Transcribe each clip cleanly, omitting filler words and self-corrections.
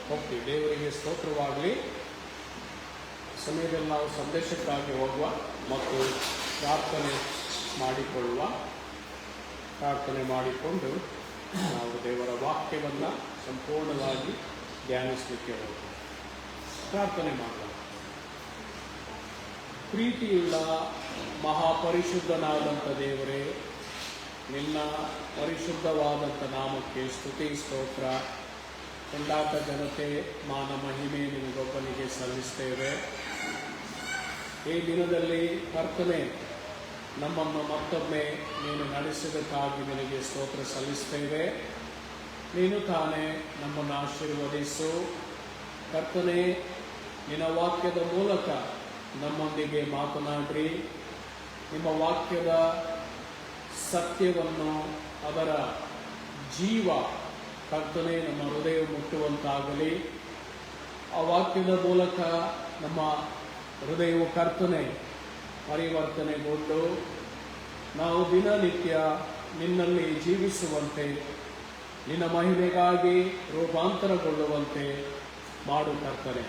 ಹೋಗ್ತೀವಿ. ದೇವರಿಗೆ ಸ್ತೋತ್ರವಾಗಲಿ. ಸಮಯದಲ್ಲಿ ನಾವು ಸಂದೇಶಕ್ಕಾಗಿ ಹೋಗುವ ಮತ್ತು ಪ್ರಾರ್ಥನೆ ಮಾಡಿಕೊಂಡು ನಾವು ದೇವರ ವಾಕ್ಯವನ್ನು ಸಂಪೂರ್ಣವಾಗಿ ಧ್ಯಾನಿಸಲಿಕ್ಕೆ ಹೋಗ್ತೀವಿ. ಪ್ರಾರ್ಥನೆ ಮಾಡೋಣ. ಪ್ರೀತಿಯುಳ್ಳ ಮಹಾಪರಿಶುದ್ಧನಾದಂಥ ದೇವರೇ, ನಿನ್ನ ಪರಿಶುದ್ಧವಾದಂಥ ನಾಮಕ್ಕೆ ಸ್ತುತಿ ಸ್ತೋತ್ರ ಕೊಂಡಾಟ ಜನತೆ ಮಾನ ಮಹಿಮೆ ನಿನಗೊಬ್ಬನಿಗೆ ಸಲ್ಲಿಸ್ತೇವೆ. ಈ ದಿನದಲ್ಲಿ ಕರ್ತನೆ, ನಮ್ಮನ್ನು ಮತ್ತೊಮ್ಮೆ ನೀನು ನಡೆಸಿದಕ್ಕಾಗಿ ನಿನಗೆ ಸ್ತೋತ್ರ ಸಲ್ಲಿಸ್ತೇವೆ. ನೀನು ತಾನೇ ನಮ್ಮನ್ನು ಆಶೀರ್ವದಿಸು ಕರ್ತನೆ. ನಿನ್ನ ವಾಕ್ಯದ ಮೂಲಕ ನಮ್ಮೊಂದಿಗೆ ಮಾತನಾಡ್ರಿ. ನಿಮ್ಮ ವಾಕ್ಯದ ಸತ್ಯವನ್ನು, ಅದರ ಜೀವ ಕರ್ತನೆ ನಮ್ಮ ಹೃದಯ ಮುಟ್ಟುವಂತಾಗಲಿ. ಆ ವಾಕ್ಯದ ಮೂಲಕ ನಮ್ಮ ಹೃದಯವು ಕರ್ತನೆ ಪರಿವರ್ತನೆಗೊಂಡು ನಾವು ದಿನನಿತ್ಯ ನಿನ್ನಲ್ಲಿ ಜೀವಿಸುವಂತೆ, ನಿನ್ನ ಮಹಿಮೆಗಾಗಿ ರೂಪಾಂತರಗೊಳ್ಳುವಂತೆ ಮಾಡು ಕರ್ತನೆ.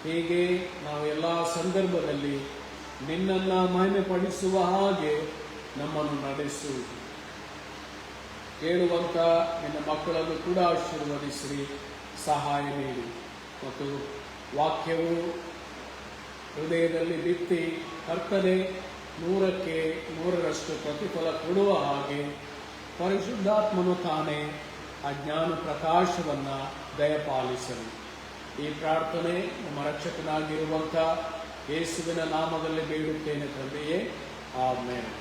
ಹೀಗೆ ನಾವು ಎಲ್ಲ ಸಂದರ್ಭದಲ್ಲಿ ನಿನ್ನನ್ನು ಮಹಿಮೆಪಡಿಸುವ ಹಾಗೆ ನಮ್ಮನ್ನು ನಡೆಸು. ಕೇಳುವಂಥ ನಿನ್ನ ಮಕ್ಕಳನ್ನು ಕೂಡ ಆಶೀರ್ವದಿಸಿ ಸಹಾಯ ನೀಡಿ ಮತ್ತು ವಾಕ್ಯವು ಹೃದಯದಲ್ಲಿ ಬಿತ್ತಿ ಕರ್ತನೆ 100ಕ್ಕೆ 100ರಷ್ಟು ಪ್ರತಿಫಲ ಕೊಡುವ ಹಾಗೆ ಪರಿಶುದ್ಧಾತ್ಮನು ತಾನೇ ಆ ಜ್ಞಾನ ಪ್ರಕಾಶವನ್ನು ದಯಪಾಲಿಸಲಿ. ಈ ಪ್ರಾರ್ಥನೆ ನಮ್ಮ ರಕ್ಷಕನಾಗಿರುವಂಥ ಯೇಸುವಿನ ನಾಮದಲ್ಲಿ ಬೇಡುತ್ತೇನೆ ತಂದೆಯೇ, ಆಮೆನ್.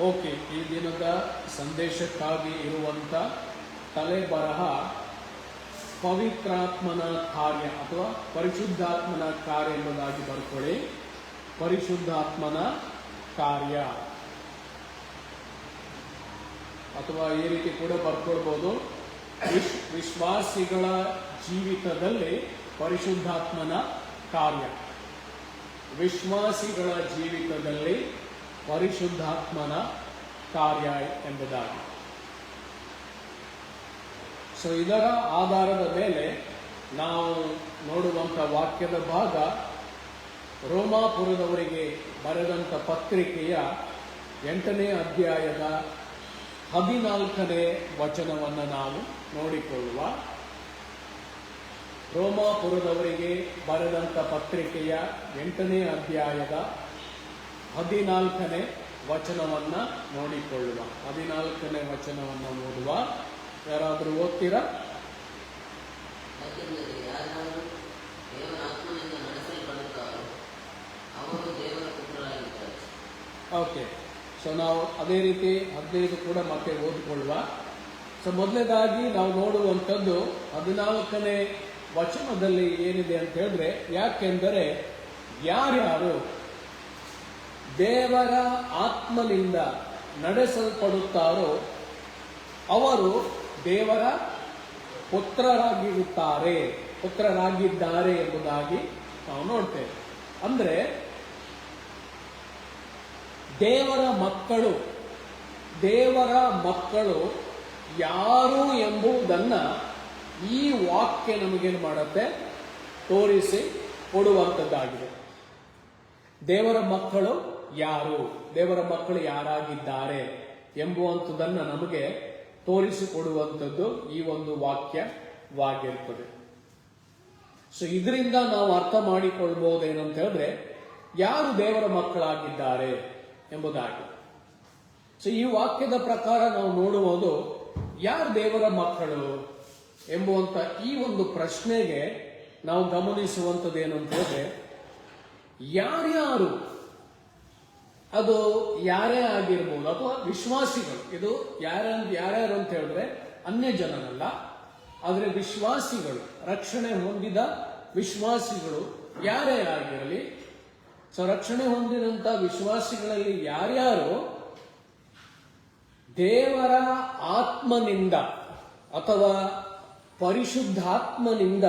ಓಕೆ, ಈ ದಿನದ ಸಂದೇಶಕ್ಕಾಗಿ ಇರುವಂಥ ತಲೆಬರಹ ಪವಿತ್ರಾತ್ಮನ ಕಾರ್ಯ ಅಥವಾ ಪರಿಶುದ್ಧಾತ್ಮನ ಕಾರ್ಯ ಎಂಬುದಾಗಿ ಬರ್ಕೊಳ್ಳಿ. ಪರಿಶುದ್ಧಾತ್ಮನ ಕಾರ್ಯ ಅಥವಾ ಈ ರೀತಿ ಕೂಡ ಬರ್ಕೊಳ್ಬೋದು, ವಿಶ್ವಾಸಿಗಳ ಜೀವಿತದಲ್ಲಿ ಪರಿಶುದ್ಧಾತ್ಮನ ಕಾರ್ಯ. ವಿಶ್ವಾಸಿಗಳ ಜೀವಿತದಲ್ಲಿ ಪರಿಶುದ್ಧಾತ್ಮನ ಕಾರ್ಯ ಎಂಬುದಾಗಿ. ಸೊ ಇದರ ಆಧಾರದ ಮೇಲೆ ನಾವು ನೋಡುವಂಥ ವಾಕ್ಯದ ಭಾಗ ರೋಮಾಪುರದವರಿಗೆ ಬರೆದಂಥ ಪತ್ರಿಕೆಯ 8ನೇ ಅಧ್ಯಾಯದ 14ನೇ ವಚನವನ್ನು ನಾವು ನೋಡಿಕೊಳ್ಳುವ. ರೋಮಾಪುರದವರಿಗೆ ಬರೆದಂಥ ಪತ್ರಿಕೆಯ 8ನೇ ಅಧ್ಯಾಯದ 14ನೇ ವಚನವನ್ನು ನೋಡಿಕೊಳ್ಳುವ. 14ನೇ ವಚನವನ್ನು ಓದುವ. ಯಾರಾದರೂ ಓದ್ತೀರಾ? ಓಕೆ, ಸೊ ನಾವು ಅದೇ ರೀತಿ 15 ಕೂಡ ಮತ್ತೆ ಓದಿಕೊಳ್ಳುವ. ಸೊ ಮೊದಲನೇದಾಗಿ ನಾವು ನೋಡುವಂಥದ್ದು 14ನೇ ವಚನದಲ್ಲಿ ಏನಿದೆ ಅಂತ ಹೇಳಿದ್ರೆ, ಯಾಕೆಂದರೆ ಯಾರ್ಯಾರು ದೇವರ ಆತ್ಮನಿಂದ ನಡೆಸಲ್ಪಡುತ್ತಾರೋ ಅವರು ದೇವರ ಪುತ್ರರಾಗಿದ್ದಾರೆ ಎಂಬುದಾಗಿ ನಾವು ನೋಡ್ತೇವೆ. ಅಂದ್ರೆ ದೇವರ ಮಕ್ಕಳು ಯಾರು ಎಂಬುದನ್ನ ಈ ವಾಕ್ಯ ನಮಗೇನು ಮಾಡುತ್ತೆ? ತೋರಿಸಿ ಕೊಡುವಂಥದ್ದಾಗಿದೆ. ದೇವರ ಮಕ್ಕಳು ಯಾರು, ದೇವರ ಮಕ್ಕಳು ಯಾರಾಗಿದ್ದಾರೆ ಎಂಬುವಂಥದ್ದನ್ನು ನಮಗೆ ತೋರಿಸಿಕೊಡುವಂಥದ್ದು ಈ ಒಂದು ವಾಕ್ಯವಾಗಿರ್ತದೆ. ಸೊ ಇದರಿಂದ ನಾವು ಅರ್ಥ ಮಾಡಿಕೊಳ್ಬಹುದೇನಂತ ಹೇಳಿದ್ರೆ, ಯಾರು ದೇವರ ಮಕ್ಕಳಾಗಿದ್ದಾರೆ ಎಂಬುದಾಗಿ. ಸೊ ಈ ವಾಕ್ಯದ ಪ್ರಕಾರ ನಾವು ನೋಡುವುದು ಯಾರು ದೇವರ ಮಕ್ಕಳು ಎಂಬುವಂತ ಈ ಒಂದು ಪ್ರಶ್ನೆಗೆ ನಾವು ಗಮನಿಸುವಂಥದ್ದು ಏನಂತ ಹೇಳಿದ್ರೆ, ಯಾರ್ಯಾರು, ಅದು ಯಾರೇ ಆಗಿರ್ಬೋದು ಅಥವಾ ವಿಶ್ವಾಸಿಗಳು. ಇದು ಯಾರ್ಯಾರು ಅಂತ ಹೇಳಿದ್ರೆ ಅನ್ಯ ಜನರಲ್ಲ, ಆದರೆ ವಿಶ್ವಾಸಿಗಳು, ರಕ್ಷಣೆ ಹೊಂದಿದ ವಿಶ್ವಾಸಿಗಳು ಯಾರೇ ಆಗಿರಲಿ. ಸೊ ರಕ್ಷಣೆ ಹೊಂದಿದಂಥ ವಿಶ್ವಾಸಿಗಳಲ್ಲಿ ಯಾರ್ಯಾರು ದೇವರ ಆತ್ಮನಿಂದ ಅಥವಾ ಪರಿಶುದ್ಧಾತ್ಮನಿಂದ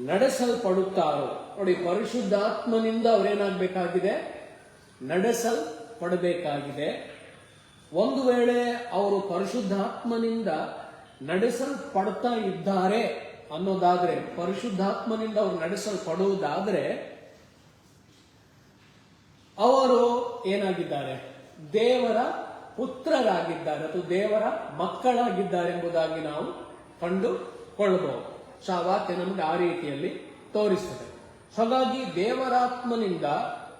ನಡೆಸಲ್ಪಡುತ್ತಾರೋ. ನೋಡಿ, ಪರಿಶುದ್ಧಾತ್ಮನಿಂದ ಅವರೇನಾಗಬೇಕಾಗಿದೆ? ನಡೆಸಲ್ಪಡಬೇಕಾಗಿದೆ. ಒಂದು ವೇಳೆ ಅವರು ಪರಿಶುದ್ಧಾತ್ಮನಿಂದ ನಡೆಸಲ್ಪಡ್ತಾ ಇದ್ದಾರೆ ಅನ್ನೋದಾದ್ರೆ, ಪರಿಶುದ್ಧಾತ್ಮನಿಂದ ಅವರು ನಡೆಸಲ್ಪಡುವುದಾದ್ರೆ, ಅವರು ಏನಾಗಿದ್ದಾರೆ? ದೇವರ ಪುತ್ರರಾಗಿದ್ದಾರೆ ಅಥವಾ ದೇವರ ಮಕ್ಕಳಾಗಿದ್ದಾರೆ ಎಂಬುದಾಗಿ ನಾವು ಕಂಡುಕೊಳ್ಳಬಹುದು. ಸೊ ಆ ವಾಕ್ಯ ನಮಗೆ ಆ ರೀತಿಯಲ್ಲಿ ತೋರಿಸ್ತದೆ. ಹಾಗಾಗಿ ದೇವರಾತ್ಮನಿಂದ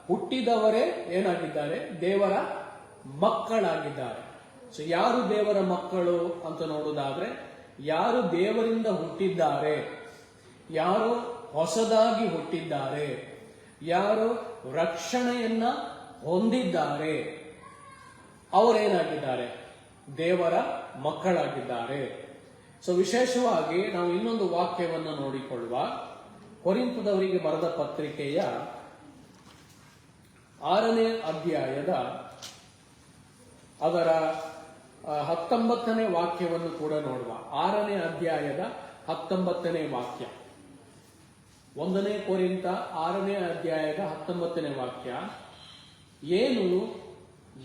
ಹುಟ್ಟಿದವರೇ ಏನಾಗಿದ್ದಾರೆ? ದೇವರ ಮಕ್ಕಳಾಗಿದ್ದಾರೆ. ಸೊ ಯಾರು ದೇವರ ಮಕ್ಕಳು ಅಂತ ನೋಡುವುದಾದ್ರೆ, ಯಾರು ದೇವರಿಂದ ಹುಟ್ಟಿದ್ದಾರೆ, ಯಾರು ಹೊಸದಾಗಿ ಹುಟ್ಟಿದ್ದಾರೆ, ಯಾರು ರಕ್ಷಣೆಯನ್ನ ಹೊಂದಿದ್ದಾರೆ, ಅವರೇನಾಗಿದ್ದಾರೆ? ದೇವರ ಮಕ್ಕಳಾಗಿದ್ದಾರೆ. ಸೊ ವಿಶೇಷವಾಗಿ ನಾವು ಇನ್ನೊಂದು ವಾಕ್ಯವನ್ನು ನೋಡಿಕೊಳ್ಳುವ. ಕೊರಿಂಥದವರಿಗೆ ಬರೆದ ಪತ್ರಿಕೆಯ 6ನೇ ಅಧ್ಯಾಯದ ಅದರ 19ನೇ ವಾಕ್ಯವನ್ನು ಕೂಡ ನೋಡುವ. 6ನೇ ಅಧ್ಯಾಯದ 19ನೇ ವಾಕ್ಯ. 1ನೇ ಕೊರಿಂಥ 6ನೇ ಅಧ್ಯಾಯದ 19ನೇ ವಾಕ್ಯ. ಏನು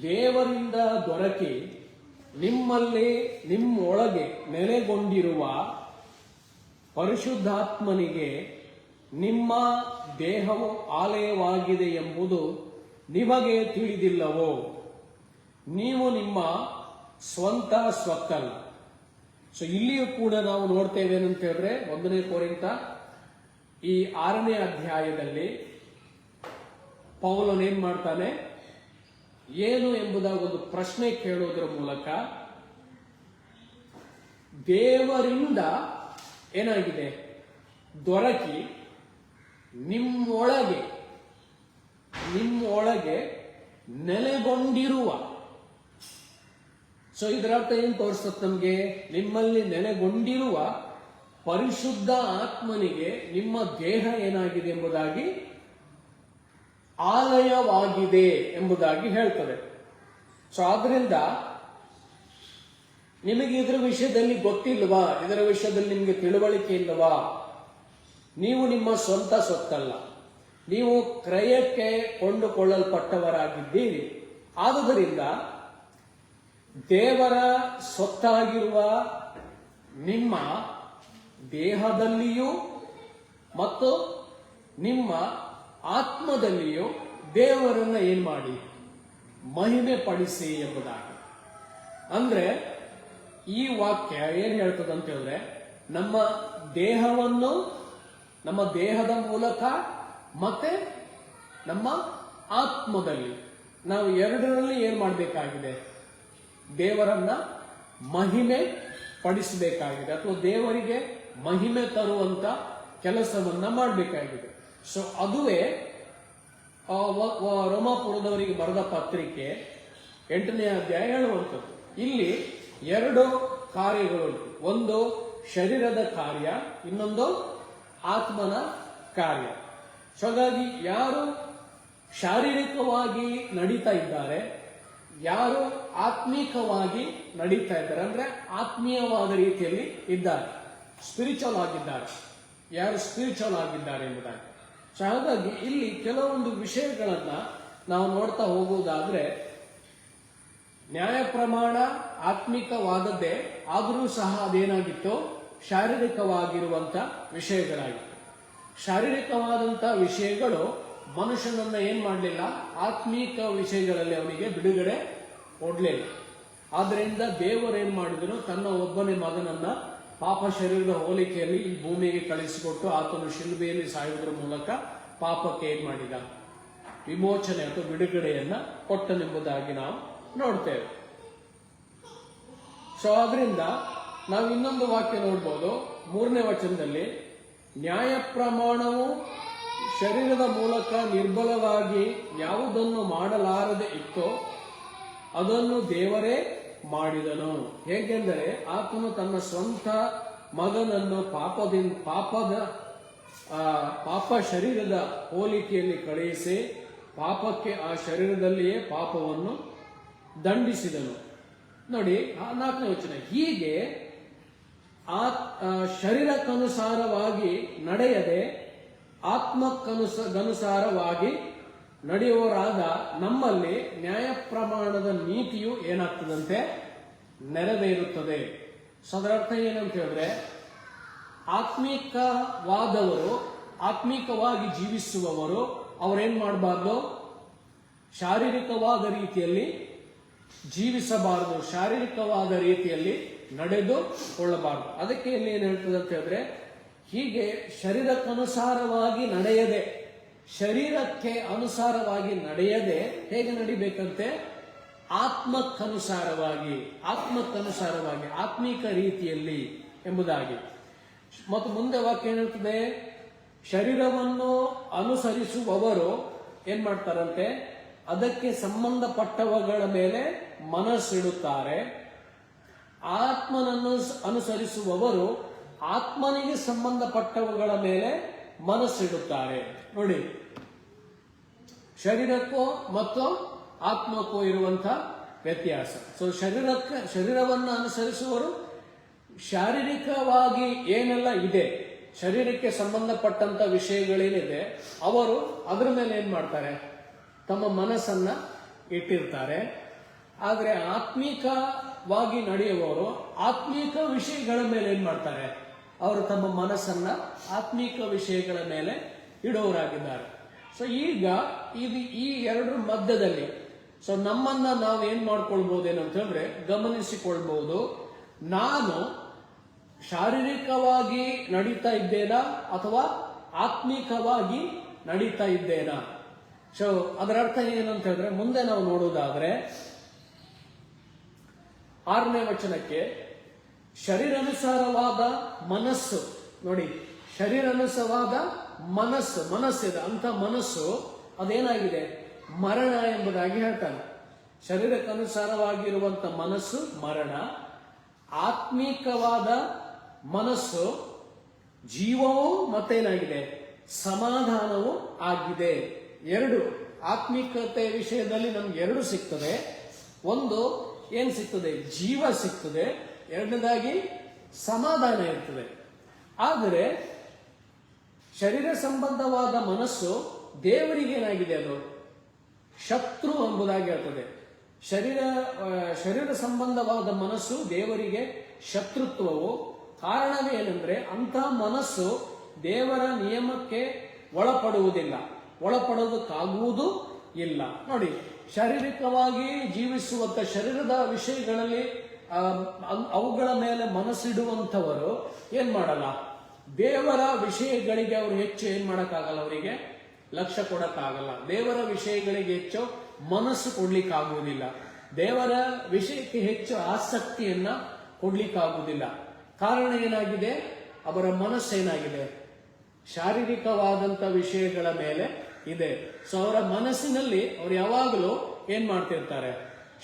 ದೇವರಿಂದ ದೊರಕಿ ನಿಮ್ಮಲ್ಲಿ ನಿಮ್ಮೊಳಗೆ ನೆಲೆಗೊಂಡಿರುವ ಪರಿಶುದ್ಧಾತ್ಮನಿಗೆ ನಿಮ್ಮ ದೇಹವು ಆಲಯವಾಗಿದೆ ಎಂಬುದು ನಿಮಗೆ ತಿಳಿದಿಲ್ಲವೋ? ನೀವು ನಿಮ್ಮ ಸ್ವಂತ ಸ್ವತ್ತಲ್ಲ. ಸೊ ಇಲ್ಲಿಯೂ ಕೂಡ ನಾವು ನೋಡ್ತೇವೆ ಅಂತ ಹೇಳಿದ್ರೆ, 1ನೇ ಕೊರಿಂಥ ಈ 6ನೇ ಅಧ್ಯಾಯದಲ್ಲಿ ಪೌಲನು ಏನ್ ಮಾಡ್ತಾನೆ? ಏನು ಎಂಬುದಾಗಿ ಒಂದು ಪ್ರಶ್ನೆ ಕೇಳೋದ್ರ ಮೂಲಕ ದೇವರಿಂದ ಏನಾಗಿದೆ? ದೊರಕಿ ನಿಮ್ಮೊಳಗೆ ನೆಲೆಗೊಂಡಿರುವ. ಸೊ ಇದರ ಅರ್ಥ ಏನ್ ತೋರಿಸ್ತದೆ ನಮಗೆ? ನಿಮ್ಮಲ್ಲಿ ನೆಲೆಗೊಂಡಿರುವ ಪರಿಶುದ್ಧ ಆತ್ಮನಿಗೆ ನಿಮ್ಮ ದೇಹ ಏನಾಗಿದೆ ಎಂಬುದಾಗಿ, ಆಲಯವಾಗಿದೆ ಎಂಬುದಾಗಿ ಹೇಳ್ತದೆ. ಸೊ ಆದ್ರಿಂದ ನಿಮಗೆ ಇದರ ವಿಷಯದಲ್ಲಿ ಗೊತ್ತಿಲ್ವಾ? ಇದರ ವಿಷಯದಲ್ಲಿ ನಿಮಗೆ ತಿಳುವಳಿಕೆ ಇಲ್ಲವಾ? ನೀವು ನಿಮ್ಮ ಸ್ವಂತ ಸೊತ್ತಲ್ಲ, ನೀವು ಕ್ರಯಕ್ಕೆ ಕೊಂಡುಕೊಳ್ಳಲ್ಪಟ್ಟವರಾಗಿದ್ದೀರಿ. ಆದುದರಿಂದ ದೇವರ ಸೊತ್ತಾಗಿರುವ ನಿಮ್ಮ ದೇಹದಲ್ಲಿಯೂ ಮತ್ತು ನಿಮ್ಮ ಆತ್ಮದಲ್ಲಿಯೂ ದೇವರನ್ನ ಏನ್ ಮಾಡಿ? ಮಹಿಮೆ ಪಡಿಸಿ ಎಂಬುದಾಗಿ. ಅಂದ್ರೆ ಈ ವಾಕ್ಯ ಏನ್ ಹೇಳ್ತದೆ ಅಂತ ಹೇಳಿದ್ರೆ, ನಮ್ಮ ದೇಹವನ್ನು, ನಮ್ಮ ದೇಹದ ಮೂಲಕ ಮತ್ತೆ ನಮ್ಮ ಆತ್ಮದಲ್ಲಿ ನಾವು ಎರಡರಲ್ಲಿ ಏನ್ ಮಾಡಬೇಕಾಗಿದೆ? ದೇವರನ್ನ ಮಹಿಮೆ ಪಡಿಸಬೇಕಾಗಿದೆ, ಅಥವಾ ದೇವರಿಗೆ ಮಹಿಮೆ ತರುವಂತ ಕೆಲಸವನ್ನ ಮಾಡಬೇಕಾಗಿದೆ. ಸೊ ಅದುವೇ ರೋಮಾಪುರದವರಿಗೆ ಬರೆದ ಪತ್ರಿಕೆ 8ನೇ ಅಧ್ಯಾಯ ಹೇಳುವಂಥದ್ದು. ಇಲ್ಲಿ 2 ಕಾರ್ಯಗಳು, ಒಂದು ಶರೀರದ ಕಾರ್ಯ, ಇನ್ನೊಂದು ಆತ್ಮನ ಕಾರ್ಯ. ಹಾಗಾಗಿ ಯಾರು ಶಾರೀರಿಕವಾಗಿ ನಡೀತಾ ಇದ್ದಾರೆ, ಯಾರು ಆತ್ಮೀಕವಾಗಿ ನಡೀತಾ ಇದ್ದಾರೆ, ಅಂದ್ರೆ ಆತ್ಮೀಯವಾದ ರೀತಿಯಲ್ಲಿ ಇದ್ದಾರೆ, ಸ್ಪಿರಿಚುವಲ್ ಆಗಿದ್ದಾರೆ, ಯಾರು ಸ್ಪಿರಿಚುವಲ್ ಆಗಿದ್ದಾರೆ ಎಂಬುದಾಗಿ. ಸೊ ಹಾಗಾಗಿ ಇಲ್ಲಿ ಕೆಲವೊಂದು ವಿಷಯಗಳನ್ನ ನಾವು ನೋಡ್ತಾ ಹೋಗುವುದಾದ್ರೆ, ನ್ಯಾಯ ಪ್ರಮಾಣ ಆತ್ಮಿಕವಾದದ್ದೇ, ಆದರೂ ಸಹ ಅದೇನಾಗಿತ್ತು? ಶಾರೀರಿಕವಾಗಿರುವಂತ ವಿಷಯಗಳಾಗಿತ್ತು. ಶಾರೀರಿಕವಾದಂತ ವಿಷಯಗಳು ಮನುಷ್ಯನನ್ನ ಏನ್ ಮಾಡಲಿಲ್ಲ? ಆತ್ಮೀಕ ವಿಷಯಗಳಲ್ಲಿ ಅವನಿಗೆ ಬಿಡುಗಡೆ ಕೊಡ್ಲಿಲ್ಲ. ಆದ್ರಿಂದ ದೇವರು ಏನ್ ಮಾಡಿದನು? ತನ್ನ ಒಬ್ಬನೇ ಮಗನನ್ನ ಪಾಪ ಶರೀರದ ಹೋಲಿಕೆಯಲ್ಲಿ ಈ ಭೂಮಿಗೆ ಕಳಿಸಿಕೊಟ್ಟು ಆತನು ಶಿಲುಬೆಯಲ್ಲಿ ಸಾಯುವುದರ ಮೂಲಕ ಪಾಪಕ್ಕೆ ಏನ್ ಮಾಡಿದ? ವಿಮೋಚನೆ ಅಥವಾ ಬಿಡುಗಡೆಯನ್ನ ಕೊಟ್ಟನೆಂಬುದಾಗಿ ನಾವು ನೋಡ್ತೇವೆ. ಸೊ ಆದ್ರಿಂದ ನಾವು ಇನ್ನೊಂದು ವಾಕ್ಯ ನೋಡ್ಬೋದು. 3ನೇ ವಚನದಲ್ಲಿ, ನ್ಯಾಯ ಪ್ರಮಾಣವು ಶರೀರದ ಮೂಲಕ ನಿರ್ಬಲವಾಗಿ ಯಾವುದನ್ನು ಮಾಡಲಾರದೆ ಇತ್ತೋ ಅದನ್ನು ದೇವರೇ ಮಾಡಿದನು. ಹೇಗೆಂದರೆ ಆತನು ತನ್ನ ಸ್ವಂತ ಮಗನನ್ನು ಪಾಪ ಶರೀರದ ಹೋಲಿಕೆಯಲ್ಲಿ ಕಳುಹಿಸಿ ಪಾಪಕ್ಕೆ ಆ ಶರೀರದಲ್ಲಿಯೇ ಪಾಪವನ್ನು ದಂಡಿಸಿದನು. ನೋಡಿ 4ನೇ ವಚನ, ಹೀಗೆ ಶರೀರಕ್ಕನುಸಾರವಾಗಿ ನಡೆಯದೆ ಆತ್ಮಕ್ಕನುಸಾರವಾಗಿ ನಡೆಯುವವರಾದ ನಮ್ಮಲ್ಲಿ ನ್ಯಾಯ ಪ್ರಮಾಣದ ನೀತಿಯು ಏನಾಗ್ತದಂತೆ? ನೆರವೇರುತ್ತದೆ. ಸೊ ಅದರ ಅರ್ಥ ಏನಂತ ಹೇಳಿದ್ರೆ, ಆತ್ಮಿಕವಾದವರು, ಆತ್ಮಿಕವಾಗಿ ಜೀವಿಸುವವರು ಅವರೇನ್ ಮಾಡಬಾರ್ದು, ಶಾರೀರಿಕವಾದ ರೀತಿಯಲ್ಲಿ ಜೀವಿಸಬಾರದು, ಶಾರೀರಿಕವಾದ ರೀತಿಯಲ್ಲಿ ನಡೆದುಕೊಳ್ಳಬಾರದು. ಅದಕ್ಕೆ ಇಲ್ಲಿ ಏನ್ ಹೇಳ್ತದೆ ಅಂತ ಹೇಳಿದ್ರೆ, ಹೀಗೆ ಶರೀರಕ್ಕನುಸಾರವಾಗಿ ನಡೆಯದೆ, ಶರೀರಕ್ಕೆ ಅನುಸಾರವಾಗಿ ನಡೆಯದೆ ಹೇಗೆ ನಡಿಬೇಕಂತೆ, ಆತ್ಮಕ್ಕನುಸಾರವಾಗಿ ಆತ್ಮಿಕ ರೀತಿಯಲ್ಲಿ ಎಂಬುದಾಗಿ. ಮತ್ತು ಮುಂದೆ ವಾಕ್ಯ ಏನ್ ಹೇಳ್ತದೆ, ಶರೀರವನ್ನು ಅನುಸರಿಸುವವರು ಏನ್ ಮಾಡ್ತಾರಂತೆ, ಅದಕ್ಕೆ ಸಂಬಂಧಪಟ್ಟವುಗಳ ಮೇಲೆ ಮನಸ್ಸಿಡುತ್ತಾರೆ. ಆತ್ಮನನ್ನು ಅನುಸರಿಸುವವರು ಆತ್ಮನಿಗೆ ಸಂಬಂಧಪಟ್ಟವುಗಳ ಮೇಲೆ ಮನಸ್ಸಿಡುತ್ತಾರೆ. ನೋಡಿ, ಶರೀರಕ್ಕೂ ಮತ್ತು ಆತ್ಮಕ್ಕೂ ಇರುವಂತ ವ್ಯತ್ಯಾಸ. ಸೊ ಶರೀರವನ್ನು ಅನುಸರಿಸುವವರು ಶಾರೀರಿಕವಾಗಿ ಏನೆಲ್ಲ ಇದೆ, ಶರೀರಕ್ಕೆ ಸಂಬಂಧಪಟ್ಟಂತ ವಿಷಯಗಳೇನಿದೆ, ಅವರು ಅದರ ಮೇಲೆ ಏನ್ ಮಾಡ್ತಾರೆ, ತಮ್ಮ ಮನಸ್ಸನ್ನ ಇಟ್ಟಿರ್ತಾರೆ. ಆದ್ರೆ ಆತ್ಮೀಕವಾಗಿ ನಡೆಯುವವರು ಆತ್ಮೀಕ ವಿಷಯಗಳ ಮೇಲೆ ಏನ್ ಮಾಡ್ತಾರೆ, ಅವರು ತಮ್ಮ ಮನಸ್ಸನ್ನ ಆತ್ಮೀಕ ವಿಷಯಗಳ ಮೇಲೆ ಇಡೋರಾಗಿದ್ದಾರೆ. ಸೊ ಈಗ ಈ ಎರಡರ ಮಧ್ಯದಲ್ಲಿ ಸೊ ನಮ್ಮನ್ನ ನಾವು ಏನ್ ಮಾಡ್ಕೊಳ್ಬಹುದು ಏನಂತ ಹೇಳಿದ್ರೆ, ಗಮನಿಸಿಕೊಳ್ಬಹುದು, ನಾನು ಶಾರೀರಿಕವಾಗಿ ನಡೀತಾ ಇದ್ದೇನಾ ಅಥವಾ ಆತ್ಮಿಕವಾಗಿ ನಡೀತಾ ಇದ್ದೇನಾ. ಸೊ ಅದರ ಅರ್ಥ ಏನಂತ ಹೇಳಿದ್ರೆ, ಮುಂದೆ ನಾವು ನೋಡುವುದಾದ್ರೆ 6ನೇ ವಚನಕ್ಕೆ, ಶರೀರಾನುಸಾರವಾದ ಮನಸ್ಸು, ನೋಡಿ, ಶರೀರಾನುಸಾರವಾದ ಮನಸ್ಸಿದೆ ಅಂತ ಮನಸ್ಸು ಅದೇನಾಗಿದೆ, ಮರಣ ಎಂಬುದಾಗಿ ಹೇಳ್ತಾನೆ. ಶರೀರಕ್ಕನುಸಾರವಾಗಿರುವಂತ ಮನಸ್ಸು ಮರಣ, ಆತ್ಮಿಕವಾದ ಮನಸ್ಸು ಜೀವವೂ ಮತ್ತೇನಾಗಿದೆ, ಸಮಾಧಾನವೂ ಆಗಿದೆ. ಎರಡು ಆತ್ಮಿಕತೆ ವಿಷಯದಲ್ಲಿ ನಮ್ಗೆ ಎರಡು ಸಿಗ್ತದೆ. ಒಂದು ಏನ್ ಸಿಗ್ತದೆ, ಜೀವ ಸಿಗ್ತದೆ. ಎರಡನೇದಾಗಿ ಸಮಾಧಾನ ಇರ್ತದೆ. ಆದರೆ ಶರೀರ ಸಂಬಂಧವಾದ ಮನಸ್ಸು ದೇವರಿಗೆ ಏನಾಗಿದೆ, ಅದು ಶತ್ರು ಎಂಬುದಾಗಿ ಹೇಳ್ತದೆ. ಶರೀರ ಸಂಬಂಧವಾದ ಮನಸ್ಸು ದೇವರಿಗೆ ಶತ್ರುತ್ವವು. ಕಾರಣವೇನೆಂದ್ರೆ, ಅಂಥ ಮನಸ್ಸು ದೇವರ ನಿಯಮಕ್ಕೆ ಒಳಪಡೋದಕ್ಕಾಗುವುದು ಇಲ್ಲ. ನೋಡಿ, ಶಾರೀರಿಕವಾಗಿ ಜೀವಿಸುವಂತ ಶರೀರದ ವಿಷಯಗಳಲ್ಲಿ ಅವುಗಳ ಮೇಲೆ ಮನಸ್ಸಿಡುವಂಥವರು ಏನ್ ಮಾಡಲ್ಲ, ದೇವರ ವಿಷಯಗಳಿಗೆ ಅವರು ಹೆಚ್ಚು ಏನ್ ಮಾಡಕ್ಕಾಗಲ್ಲ, ಅವರಿಗೆ ಲಕ್ಷ್ಯ ಕೊಡಕ್ಕಾಗಲ್ಲ. ದೇವರ ವಿಷಯಗಳಿಗೆ ಹೆಚ್ಚು ಮನಸ್ಸು ಕೊಡ್ಲಿಕ್ಕಾಗುವುದಿಲ್ಲ. ದೇವರ ವಿಷಯಕ್ಕೆ ಹೆಚ್ಚು ಆಸಕ್ತಿಯನ್ನ ಕೊಡ್ಲಿಕ್ಕಾಗುವುದಿಲ್ಲ. ಕಾರಣ ಏನಾಗಿದೆ, ಅವರ ಮನಸ್ಸೇನಾಗಿದೆ, ಶಾರೀರಿಕವಾದಂತ ವಿಷಯಗಳ ಮೇಲೆ ಇದೆ. ಸೊ ಅವರ ಮನಸ್ಸಿನಲ್ಲಿ ಅವರು ಯಾವಾಗಲೂ ಏನ್ ಮಾಡ್ತಿರ್ತಾರೆ,